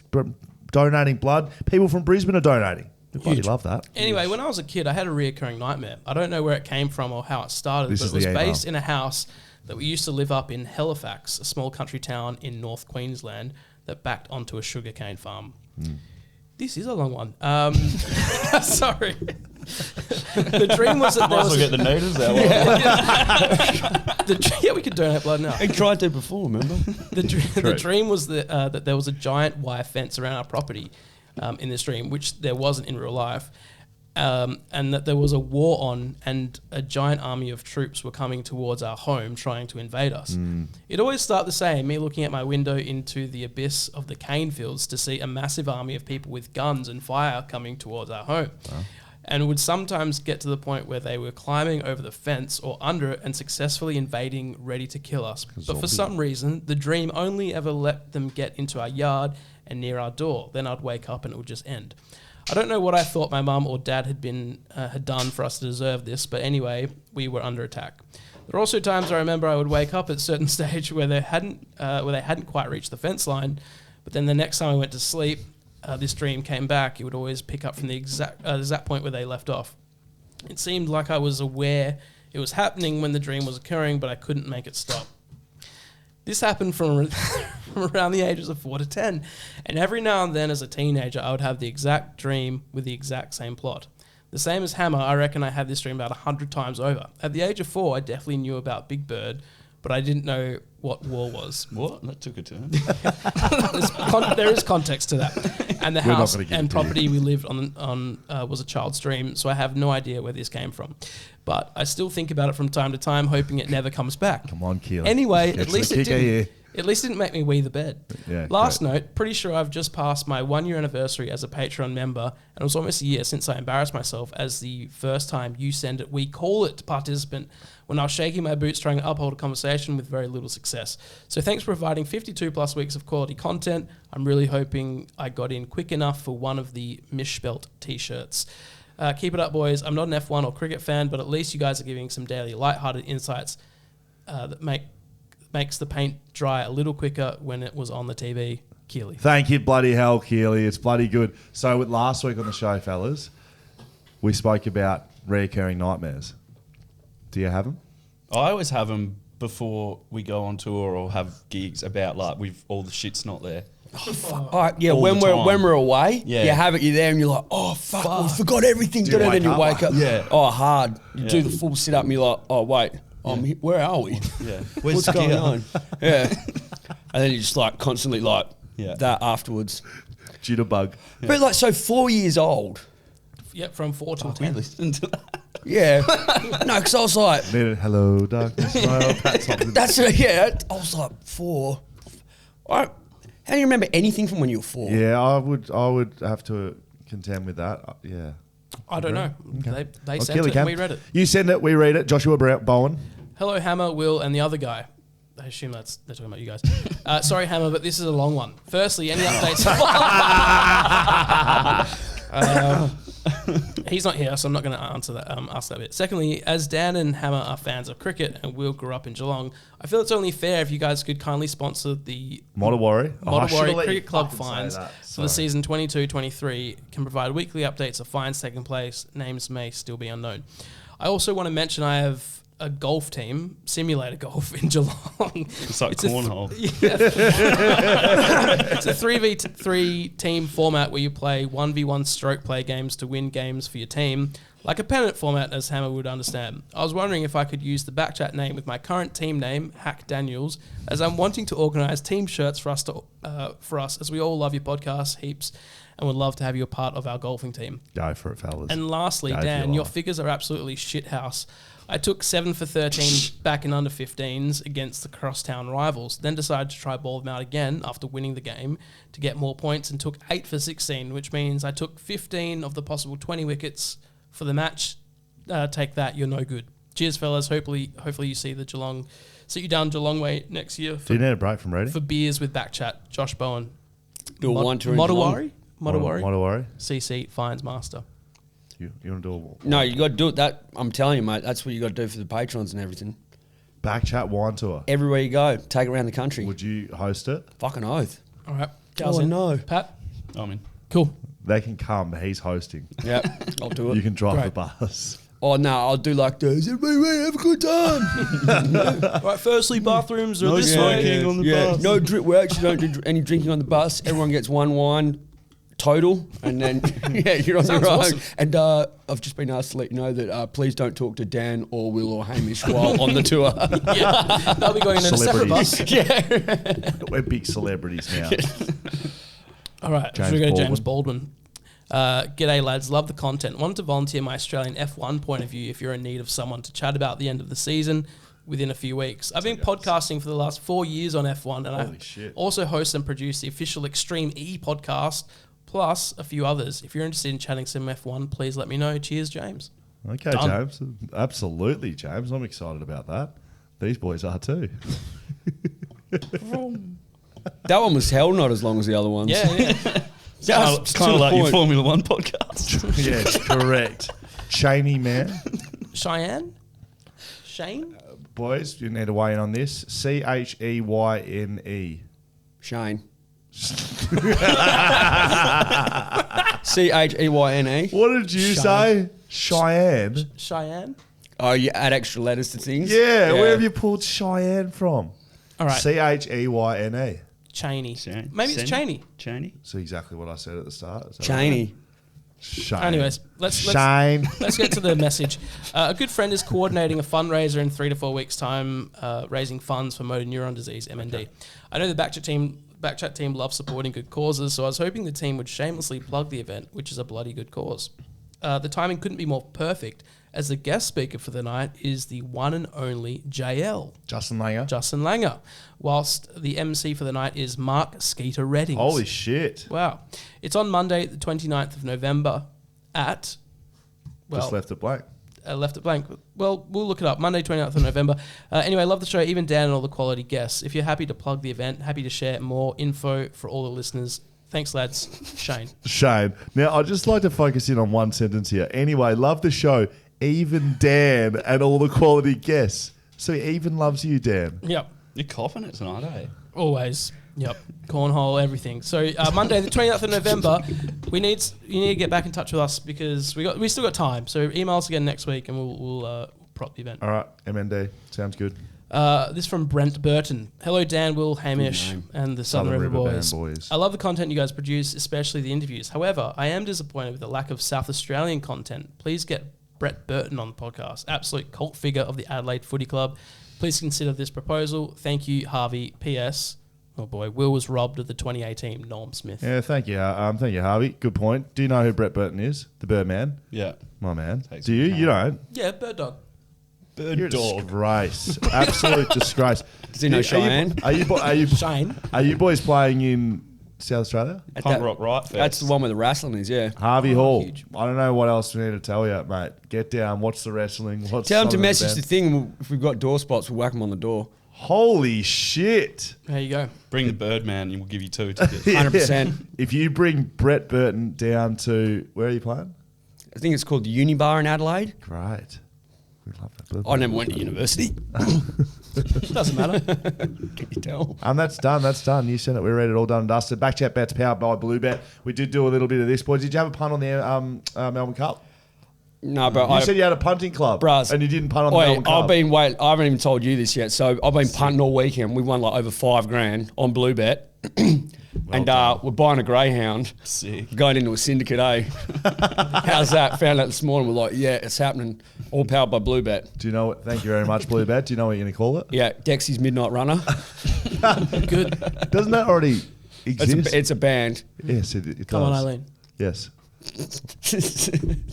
donating blood. People from Brisbane are donating. I bloody love that. Anyway, when I was a kid, I had a reoccurring nightmare. I don't know where it came from or how it started, but it was based in a house that we used to live up in Halifax, a small country town in North Queensland that backed onto a sugarcane farm. This is a long one. Sorry. The dream was that there was... get the natives out. Yeah, we could donate blood now. He tried to before, remember? The dream was that there was a giant wire fence around our property in this dream, which there wasn't in real life. And that there was a war on and a giant army of troops were coming towards our home trying to invade us. It always started the same, me looking at my window into the abyss of the cane fields to see a massive army of people with guns and fire coming towards our home. Wow. And it would sometimes get to the point where they were climbing over the fence or under it and successfully invading, ready to kill us. But for some reason, the dream only ever let them get into our yard and near our door. Then I'd wake up and it would just end. I don't know what I thought my mum or dad had done for us to deserve this, but anyway, we were under attack. There are also times I remember I would wake up at a certain stage where they hadn't quite reached the fence line, but then the next time I went to sleep, this dream came back. It would always pick up from the exact point where they left off. It seemed like I was aware it was happening when the dream was occurring, but I couldn't make it stop. This happened from around the ages of 4 to 10, and every now and then as a teenager I would have the exact dream with the exact same plot. The same as Hammer, I reckon I had this dream about 100 times over. At the age of 4, I definitely knew about Big Bird, but I didn't know what war was. What? That took a turn. There is context to that. And the house and property we lived on was a child's dream, so I have no idea where this came from. But I still think about it from time to time, hoping it never comes back. Come on, Keely. Anyway, at least it didn't. At least it didn't make me wee the bed. Yeah, Last note, pretty sure I've just passed my 1 year anniversary as a Patreon member, and it was almost a year since I embarrassed myself as the first time you send it, we call it participant, when I was shaking my boots trying to uphold a conversation with very little success. So thanks for providing 52 plus weeks of quality content. I'm really hoping I got in quick enough for one of the misspelt t-shirts. Keep it up, boys. I'm not an F1 or cricket fan, but at least you guys are giving some daily lighthearted insights that makes the paint dry a little quicker when it was on the TV. Keely. Thank you, bloody hell, Keely. It's bloody good. So last week on the show, fellas, we spoke about reoccurring nightmares. Do you have them? I always have them before we go on tour or have gigs about like all the shit's not there. Oh, fuck. All right, yeah, when we're away, you have it, you're there and you're like, oh, fuck. We forgot everything. Then you wake up. Yeah. Oh, hard. You do the full sit up and you're like, oh, wait. Where are we? Yeah. What's going on? Yeah. And then you just like constantly like that afterwards. Jitterbug. Yeah. But like, so 4 years old. Yep, from 4 till 10. Listen to that. Yeah. No, because I was like... Hello, darkness. That's I was like 4. How do you remember anything from when you were 4? Yeah, I would have to contend with that. Yeah. I don't know. Okay. They sent it and we read it. You send it, we read it. Joshua Bowen. Hello, Hammer, Will, and the other guy. I assume they're talking about you guys. Sorry, Hammer, but this is a long one. Firstly, any updates? He's not here, so I'm not going to answer that. Ask that bit. Secondly, as Dan and Hammer are fans of cricket and Will grew up in Geelong, I feel it's only fair if you guys could kindly sponsor the Mottawarri Cricket Club fines for the season 22-23. Can provide weekly updates of fines taking place. Names may still be unknown. I also want to mention I have a golf team, simulator golf in Geelong. It's like cornhole. It's a 3v3 team format where you play 1v1 stroke play games to win games for your team, like a pennant format, as Hammer would understand. I was wondering if I could use the BackChat name with my current team name, Hack Daniels, as I'm wanting to organise team shirts for us, as we all love your podcast heaps and would love to have you a part of our golfing team. Go for it, fellas. And lastly, Dan, your figures are absolutely shithouse. I took 7 for 13 back in under 15s against the crosstown rivals, then decided to try ball them out again after winning the game to get more points and took 8 for 16, which means I took 15 of the possible 20 wickets for the match. Take that, you're no good. Cheers, fellas. Hopefully you see you down Geelong way next year. Do you need a break from reading? For beers with BackChat. Josh Bowen. Do a one tour in Geelong. Mottawarri. CC Fines Master. You want to do No, you got to do it. That I'm telling you, mate. That's what you got to do for the patrons and everything. BackChat wine tour. Everywhere you go, take it around the country. Would you host it? Fucking oath. All right. Oh, no. Pat? I'm in. Cool. They can come. He's hosting. Yeah, I'll do it. You can drive the bus. Oh no, I'll do like this. Everybody ready? Have a good time. Right, firstly, bathrooms are this smoking way. on the bus. No drink. We actually don't do any drinking on the bus. Everyone gets one wine total, and then you're on your own. Awesome. And I've just been asked to let you know that please don't talk to Dan or Will or Hamish while on the tour. Yeah, they'll be going in a separate bus. We're big celebrities now. All right, James should we go to Baldwin. James Baldwin? G'day lads, love the content. Wanted to volunteer my Australian F1 point of view if you're in need of someone to chat about the end of the season within a few weeks. I've been podcasting for the last 4 years on F1 and I also host and produce the official Extreme E podcast plus a few others. If you're interested in chatting some F1, please let me know. Cheers, James. Okay, Done. James. Absolutely, James. I'm excited about that. These boys are too. That one was hell not as long as the other ones. Yeah. It's kind of like your Formula One podcast. Yes, correct. Cheney, man. Cheyenne? Shane? Boys, you need to weigh in on this. Cheyne. Shane. Cheyne. What did you say? Cheyenne? Cheyenne? Oh, you add extra letters to things? Yeah, where have you pulled Cheyenne from? All right. Cheyne. Cheney. Maybe it's Cheney. Cheney? That's exactly what I said at the start. Is that Cheney. Shane. Anyways, let's Shane. let's get to the message. A good friend is coordinating a fundraiser in 3 to 4 weeks' time, raising funds for motor neuron disease (MND). Okay. I know the BackChat team loves supporting good causes, so I was hoping the team would shamelessly plug the event, which is a bloody good cause. The timing couldn't be more perfect, as the guest speaker for the night is the one and only JL. Justin Langer. Whilst the MC for the night is Mark Skeeter Reddings. Holy shit. Wow. It's on Monday, the 29th of November at... Just left it blank. Left it blank. Well, we'll look it up. Monday, 29th of November. Anyway, love the show, even Dan and all the quality guests. If you're happy to plug the event, happy to share more info for all the listeners. Thanks, lads. Shane. Shane. Now, I'd just like to focus in on one sentence here. Anyway, love the show. Even Dan and all the quality guests. So he even loves you, Dan. Yep. You're coughing it tonight, eh? Always. Yep. Cornhole, everything. So Monday, the 29th of November, you need to get back in touch with us because we still got time. So email us again next week and we'll prop the event. All right, MND. Sounds good. This from Brent Burton. Hello, Dan, Will, Hamish, and the Southern River Band boys. I love the content you guys produce, especially the interviews. However, I am disappointed with the lack of South Australian content. Please get Brett Burton on the podcast. Absolute cult figure of the Adelaide Footy Club. Please consider this proposal. Thank you, Harvey. P.S. Oh boy, Will was robbed of the 2018 Norm Smith. Yeah, thank you. Thank you, Harvey. Good point. Do you know who Brett Burton is? The Birdman? Yeah. My man. Takes Do you? me You don't? Yeah, Bird Dog. You're a disgrace. Absolute disgrace. Does he know Cheyenne? Are you Shane. Are you boys playing in South Australia? Punk Rock Right Fest. That's the one where the wrestling is, yeah. Harvey Hall. huge. I don't know what else we need to tell you, mate. Get down, watch the wrestling. Tell them to message the thing. If we've got door spots, we'll whack them on the door. Holy shit. There you go. Bring the Birdman and we'll give you 2 tickets. 100%. If you bring Brett Burton down to, where are you playing? I think it's called the Uni Bar in Adelaide. Great. We love that. I never went to university. Doesn't matter. Can you tell? That's done. That's done. You said it. We're ready. All done and dusted. BackChat bets powered by Bluebet. We did do a little bit of this, boys. Did you have a punt on the Melbourne Cup? No, bro. You said you had a punting club, Bros, and you didn't punt on the Melbourne Cup. I haven't even told you this yet. So I've been punting all weekend. We won like over $5,000 on Bluebet. We're buying a greyhound. Sick. Going into a syndicate, eh? How's that? Found out this morning. We're like, yeah, it's happening. All powered by Bluebet. Do you know what? Thank you very much, Bluebet. Do you know what you're going to call it? Yeah, Dexy's Midnight Runner. Good. Doesn't that already exist? It's a band. Yes, it does. Come on, Eileen. Yes.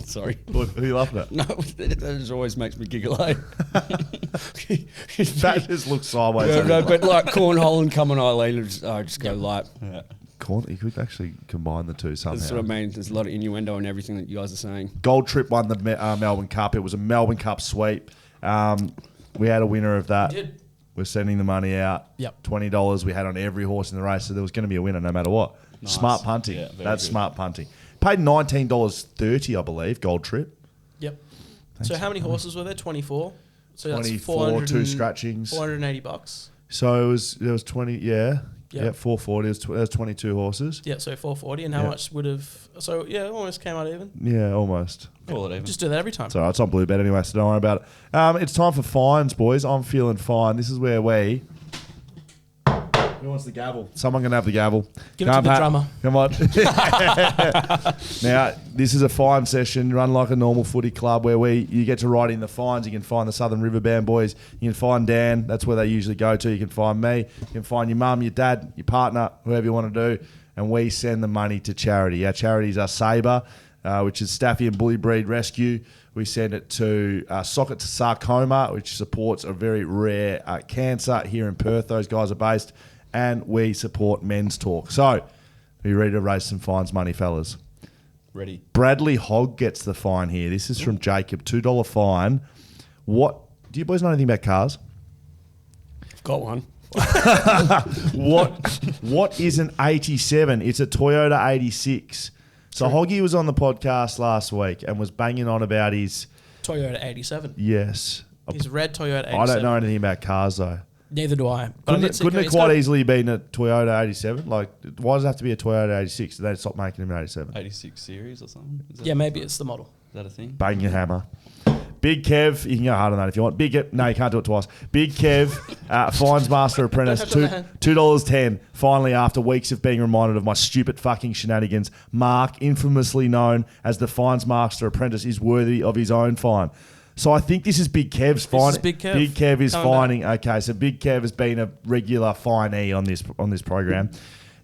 Sorry. Who are you laughing at? No, that just always makes me giggle, eh? That just looks sideways. No, but like Cornhole and Come on, Eileen, I just go like... Yeah. You could actually combine the two somehow. That's what I mean. There's a lot of innuendo in everything that you guys are saying. Gold Trip won the Melbourne Cup. It was a Melbourne Cup sweep. We had a winner of that. Did. We're sending the money out. Yep. $20 we had on every horse in the race, so there was going to be a winner no matter what. Nice. Smart punting. Yeah, very That's good. smart punting. Paid $19.30, I believe, Gold Trip. Yep. So how many horses were there? 24. So that's 24, 2 and- scratchings. $480. So there was 20, yeah. Yeah, 440. There's 22 horses. Yeah, so 440. And how much would have... So, yeah, almost came out even. Yeah, almost. Call it even. Just do that every time. It's all right. It's on Blue Bet anyway, so don't worry about it. It's time for fines, boys. I'm feeling fine. This is where we... Who wants the gavel? Someone can have the gavel. Give it to the drummer. Come on. Now, this is a fine session run like a normal footy club where you get to write in the fines. You can find the Southern River Band boys. You can find Dan. That's where they usually go to. You can find me. You can find your mum, your dad, your partner, whoever you want to do. And we send the money to charity. Our charities are Sabre, which is Staffy and Bully Breed Rescue. We send it to Socket to Sarcoma, which supports a very rare cancer here in Perth. Those guys are based. And we support Men's Talk. So, are you ready to raise some fines money, fellas? Ready. Bradley Hogg gets the fine here. This is from Jacob. $2 fine. What? Do you boys know anything about cars? I've got one. What is an 87? It's a Toyota 86. So Hoggy was on the podcast last week and was banging on about his... Toyota 87. Yes. His red Toyota 87. I don't know anything about cars, though. Neither do I. Couldn't it quite easily been a Toyota 87? Like, why does it have to be a Toyota 86? Did they stop making them in 87? 86 series or something? Yeah, maybe it's the model. Is that a thing? Bang your hammer. Big Kev, you can go hard on that if you want. No, you can't do it twice. Big Kev, Fines Master Apprentice, $2.10. Finally, after weeks of being reminded of my stupid fucking shenanigans, Mark, infamously known as the Fines Master Apprentice, is worthy of his own fine. So I think this is Big Kev's fine. This is Big Kev. Big Kev is Coming fining. back. Okay, so Big Kev has been a regular finee on this program.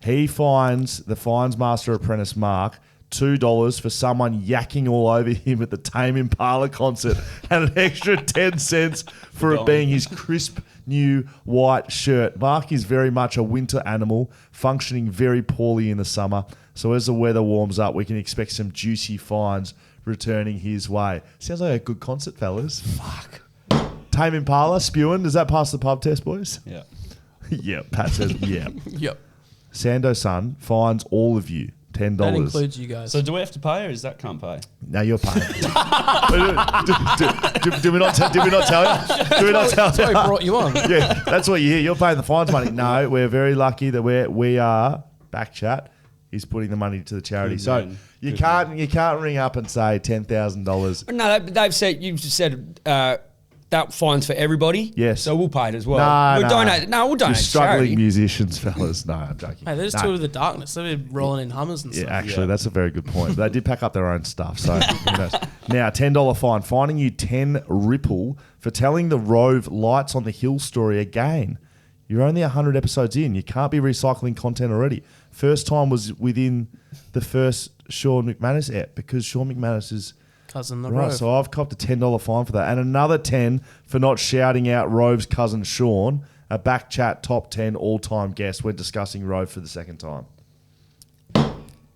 He fines the Fines Master Apprentice Mark $2 for someone yakking all over him at the Tame Impala concert and an extra 10 cents for it being his crisp new white shirt. Mark is very much a winter animal, functioning very poorly in the summer. So as the weather warms up, we can expect some juicy fines returning his way. Sounds like a good concert, fellas. Fuck. Tame Impala, spewing. Does that pass the pub test, boys? Yeah. Yeah, Pat says yeah. Yep. Sando Son fines all of you $10. That includes you guys. So do we have to pay or is that can't pay? Now you're paying. Did we not tell you? Did we not tell That's why you? I brought you on. Yeah, that's what you hear. You're paying the fines money. No, we're very lucky that we are BackChat is putting the money to the charity. Good So man. you Good can't ring up and say $10,000. No, they've said, you've just said that fine's for everybody. Yes. So we'll pay it as well. No, we'll donate. No, we'll donate You're to struggling charity. musicians, fellas. No, I'm joking. Hey, they're just No. two of the darkness. They've been rolling in Hummers and Yeah, stuff. actually, that's a very good point. They did pack up their own stuff. So who knows? Now, $10 fine. Fining you 10 Ripple for telling the Rove Lights on the Hill story again. You're only 100 episodes in. You can't be recycling content already. First time was within the first Sean McManus ep because Sean McManus is... Cousin the Right, Rove. so I've copped a $10 fine for that. And another 10 for not shouting out Rove's cousin Sean, a BackChat top 10 all-time guest when discussing Rove for the second time.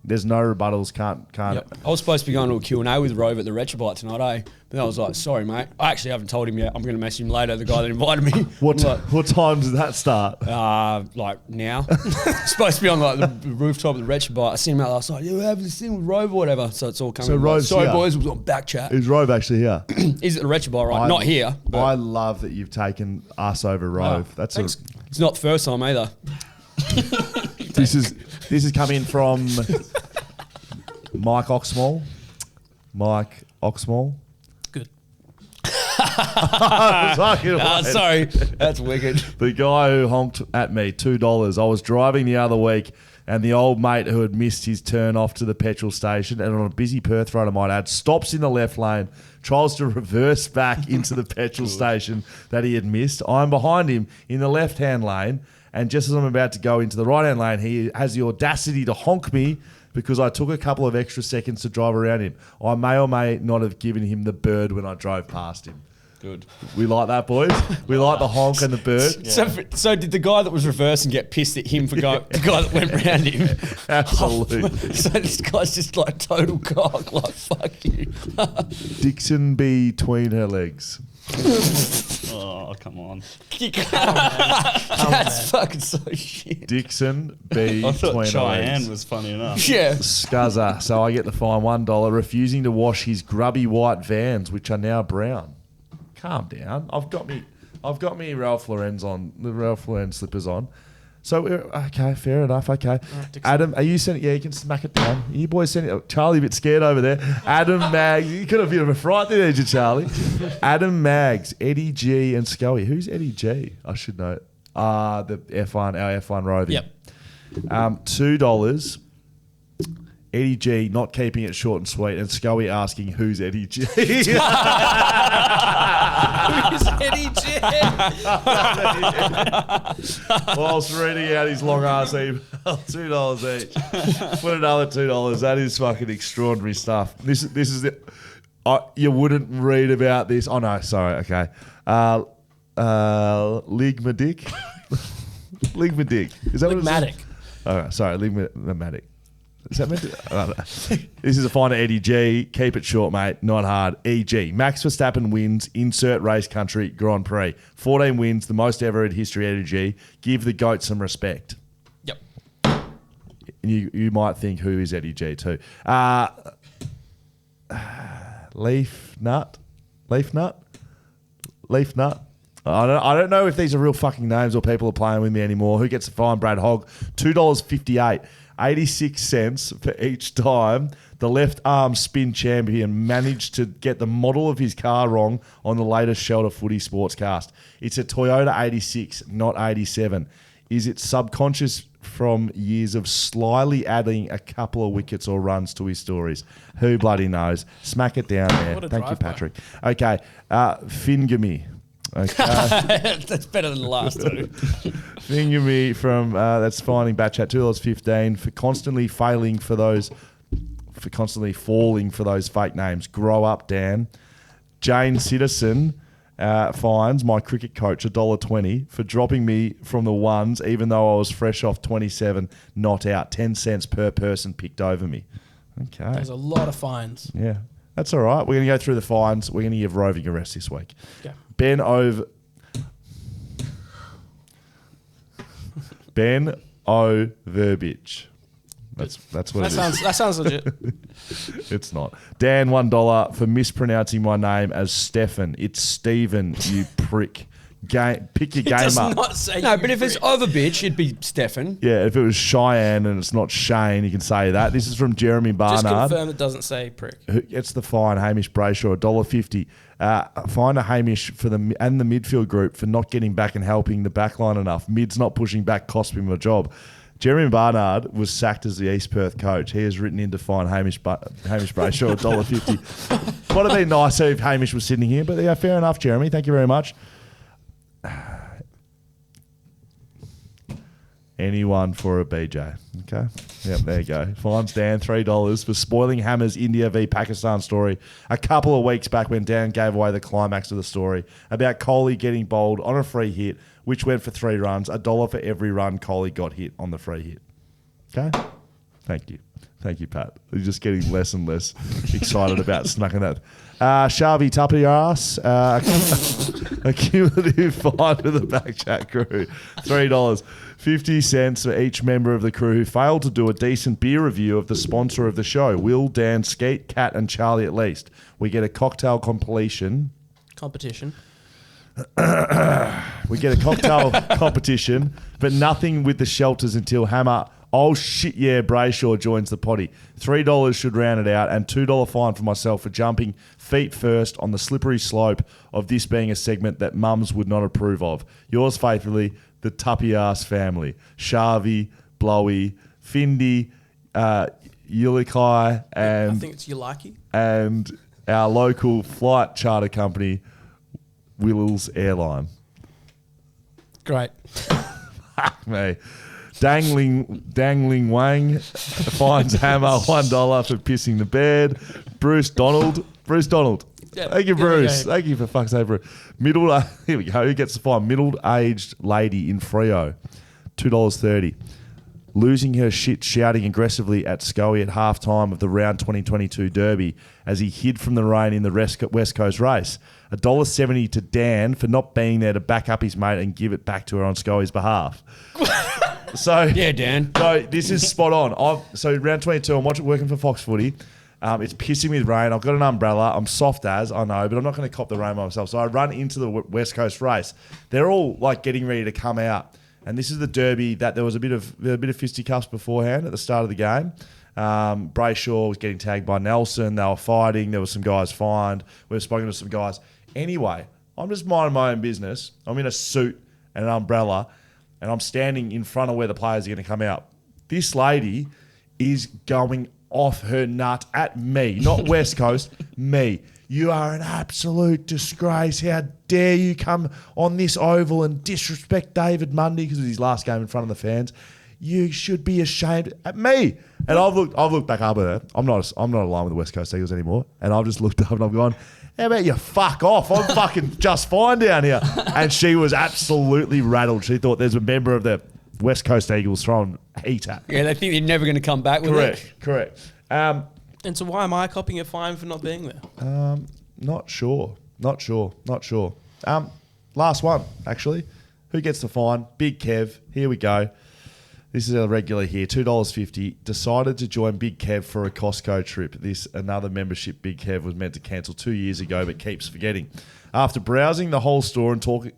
There's no rebuttals, can't. Yep. I was supposed to be going to a Q&A with Rove at the Retrobite tonight, eh? But I was like, sorry, mate. I actually haven't told him yet. I'm going to message him later, the guy that invited me. What time does that start? Like now. Supposed to be on like the rooftop of the Retrobite. I seen him out last night. Yeah, we're having this thing with Rove or whatever. So it's all coming. So Rove's sorry, here. boys, it was on BackChat. Is Rove actually here? He's at the Retrobite, right? Not here. But I love that you've taken us over Rove. Oh, That's thanks. It's not the first time either. This is coming from Mike Oxmall. Good. Sorry, that's wicked. The guy who honked at me $2. I was driving the other week, and the old mate who had missed his turn off to the petrol station, and on a busy Perth road, I might add, stops in the left lane, tries to reverse back into the petrol station that he had missed. I'm behind him in the left-hand lane, and just as I'm about to go into the right-hand lane, he has the audacity to honk me because I took a couple of extra seconds to drive around him. I may or may not have given him the bird when I drove past him. Good. We like that, boys. We like the honk and the bird. Yeah. So did the guy that was reversing get pissed at him for going? The guy that went round him. Absolutely. So this guy's just like total cock. Like fuck you. Dixon between her legs. Oh, come on. That's fucking so shit. Dixon between I thought her Cheyenne legs. was funny enough. Yeah. Scuzzer. So I get the fine $1, refusing to wash his grubby white Vans, which are now brown. Calm down. I've got me Ralph Lauren's on, the Ralph Lauren slippers on. So okay, fair enough. Okay, Adam, are you sending? Yeah, you can smack it down. You boys sending? Oh, Charlie, a bit scared over there. Adam Mags, you could have been a bit of a fright there, did you, Charlie? Adam Mags, Eddie G, and Scully. Who's Eddie G? I should know. The F1, our F1 roving. Yep. $2. Eddie G not keeping it short and sweet, and Scully asking who's Eddie G. Who's Eddie G? Whilst reading out his long ass email, $2 each. Put another $2. That is fucking extraordinary stuff. This is it. You wouldn't read about this. Oh no, sorry. Okay. Ligmadick. Ligmadick. Is that Ligmatic. what it is? All right, sorry, Ligmatic. Is that meant to? I don't know. This is a fine Eddie G. Keep it short, mate. Not hard. EG. Max Verstappen wins. Insert race country Grand Prix. 14 wins, the most ever in history. Eddie G. Give the GOAT some respect. Yep. You might think who is Eddie G too. Leaf Nut. I don't know if these are real fucking names or people are playing with me anymore. Who gets the fine? Brad Hogg. $2.58. 86 cents for each time the left arm spin champion managed to get the model of his car wrong on the latest Shelter Footy Sportscast. It's a Toyota 86, not 87. Is it subconscious from years of slyly adding a couple of wickets or runs to his stories? Who bloody knows? Smack it down there. Thank you, Patrick. Okay, Fingamy. Okay. That's better than the last two. Finger me from that's finding BackChat $2.15 for constantly falling for those fake names. Grow up, Dan. Jane Citizen fines my cricket coach $1.20 for dropping me from the ones, even though I was fresh off 27, not out. 10 cents per person picked over me. Okay, There's a lot of fines. Yeah, that's all right. We're going to go through the fines. We're going to give roving a rest this week. Okay. Ben O. Verbich. That's what it is. That sounds legit. It's not. Dan, $1 for mispronouncing my name as Stefan. It's Stephen, you prick. Pick your game does up. not say No, you but if it's prick. Overbitch, it'd be Stefan. Yeah, if it was Cheyenne and it's not Shane, you can say that. This is from Jeremy Just Barnard. confirm it doesn't say prick. Who gets the fine? Hamish Brayshaw, $1.50. Fine a Hamish for the midfield group for not getting back and helping the backline enough. Mid's not pushing back cost him a job. Jeremy Barnard was sacked as the East Perth coach. He has written in to fine Hamish Brayshaw $1.50. Would have been nice if Hamish was sitting here, but yeah, fair enough, Jeremy. Thank you very much. Anyone for a BJ. Okay. Yep, there you go. Fines Dan $3 for spoiling Hammer's India v Pakistan story a couple of weeks back when Dan gave away the climax of the story about Kohli getting bowled on a free hit, which went for 3 runs, $1 for every run Kohli got hit on the free hit. Okay? Thank you. Thank you, Pat. You're just getting less and less excited about smacking that. Shavi Tapias, a cumulative fine to the BackChat crew, $3. 50 cents for each member of the crew who failed to do a decent beer review of the sponsor of the show. Will, Dan, Skeet, Kat, and Charlie at least. We get a cocktail competition. We get a cocktail competition, but nothing with the shelters until Hammer. Oh shit, yeah, Brayshaw joins the potty. $3 should round it out, and $2 fine for myself for jumping feet first on the slippery slope of this being a segment that mums would not approve of. Yours faithfully, the Tuppy-ass family. Shavi, Blowy, Findy, Ulikai, and... I think it's Ulaki. And our local flight charter company, Wills Airline. Great. Fuck me. Dangling Wang fines Hammer $1 for pissing the bed. Bruce Donald. Yep. Thank you, Bruce. Thank you for fuck's sake, Bruce. Here we go. Who gets the fine? Middle-aged lady in Freo, $2.30. Losing her shit shouting aggressively at Scully at halftime of the round 2022 Derby as he hid from the rain in the West Coast race. $1.70 to Dan for not being there to back up his mate and give it back to her on Scully's behalf. So yeah, Dan. So this is spot on. So round 22, I'm working for Fox Footy. It's pissing with rain. I've got an umbrella. I'm soft as, I know, but I'm not going to cop the rain by myself. So I run into the West Coast race. They're all like getting ready to come out. And this is the derby that there was a bit of fisticuffs beforehand at the start of the game. Brayshaw was getting tagged by Nelson. They were fighting. There were some guys fined. We've spoken to some guys. Anyway, I'm just minding my own business. I'm in a suit and an umbrella, and I'm standing in front of where the players are going to come out. This lady is going off her nut at me, not West Coast, me. You are an absolute disgrace. How dare you come on this oval and disrespect David Mundy because it was his last game in front of the fans. You should be ashamed at me. And I've looked back up at her. I'm not aligned with the West Coast Eagles anymore. And I've just looked up and I've gone, how about you fuck off? I'm fucking just fine down here. And she was absolutely rattled. She thought there's a member of the West Coast Eagles throwing heat at. Yeah, they think they're never going to come back with it. Correct. And so why am I copying a fine for not being there? Not sure. Last one, actually. Who gets the fine? Big Kev. Here we go. This is a regular here, $2.50. Decided to join Big Kev for a Costco trip. Another membership Big Kev was meant to cancel 2 years ago, but keeps forgetting. After browsing the whole store and talking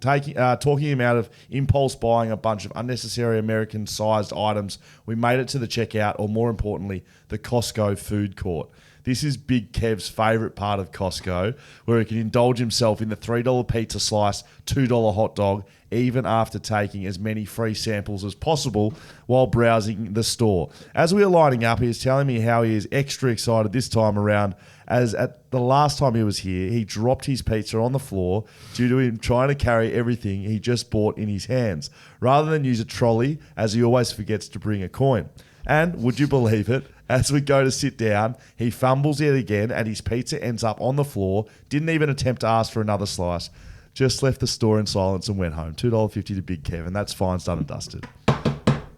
him out of impulse buying a bunch of unnecessary American-sized items, we made it to the checkout, or more importantly, the Costco food court. This is Big Kev's favourite part of Costco, where he can indulge himself in the $3 pizza slice, $2 hot dog, even after taking as many free samples as possible while browsing the store. As we are lining up, he is telling me how he is extra excited this time around, as at the last time he was here, he dropped his pizza on the floor due to him trying to carry everything he just bought in his hands, rather than use a trolley, as he always forgets to bring a coin. And would you believe it? As we go to sit down, he fumbles it again and his pizza ends up on the floor. Didn't even attempt to ask for another slice. Just left the store in silence and went home. $2.50 to Big Kev, and that's fines done and dusted.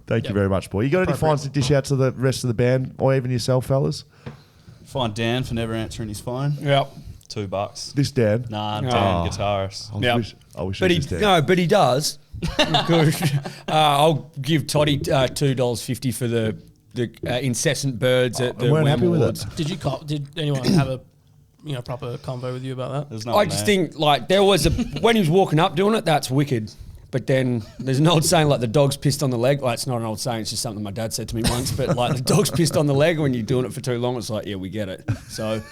Thank you very much, boy. You got any fines to dish out to the rest of the band or even yourself, fellas? Fine Dan for never answering his phone. Yep. $2. This Dan? Nah, Dan, guitarist. I wish But it was Dan. No, but he does. I'll give Toddy $2.50 for the incessant birds at the weren't Wem happy with Awards. it. Did anyone have a proper convo with you about that? There's no I just think like there was when he was walking up doing it, that's wicked. But then there's an old saying like the dog's pissed on the leg. Well, it's not an old saying, it's just something my dad said to me once. But like the dog's pissed on the leg when you're doing it for too long. It's like, yeah, we get it. So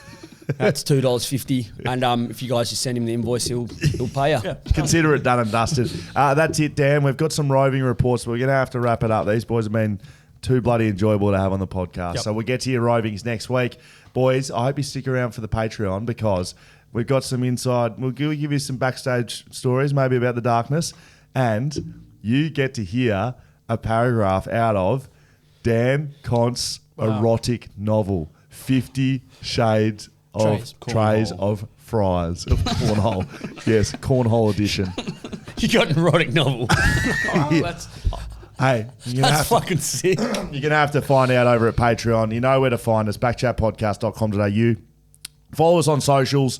that's $2.50. And if you guys just send him the invoice, he'll pay you. Yeah. Consider it done and dusted. That's it, Dan. We've got some roving reports, but we're going to have to wrap it up. These boys have been too bloody enjoyable to have on the podcast. Yep. So we'll get to your rovings next week. Boys, I hope you stick around for the Patreon because we've got some inside. We'll give you some backstage stories, maybe about the darkness. And you get to hear a paragraph out of Dan Const's erotic novel, 50 Shades of Trays of Fries of Cornhole. Yes, Cornhole edition. You got an erotic novel. Hey, that's fucking sick. You're going to have to find out over at Patreon. You know where to find us, backchatpodcast.com.au. Follow us on socials.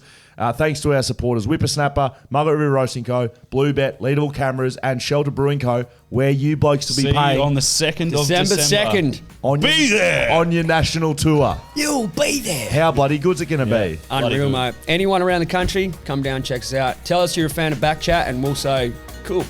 Thanks to our supporters, Whippersnapper, Margaret River Roasting Co., Bluebet, Leadable Cameras, and Shelter Brewing Co., where you blokes will be paying on the 2nd of December 2nd. On your national tour. You'll be there. How bloody good's it going to be? Unreal, mate. Anyone around the country, come down, check us out. Tell us you're a fan of BackChat, and we'll say, cool.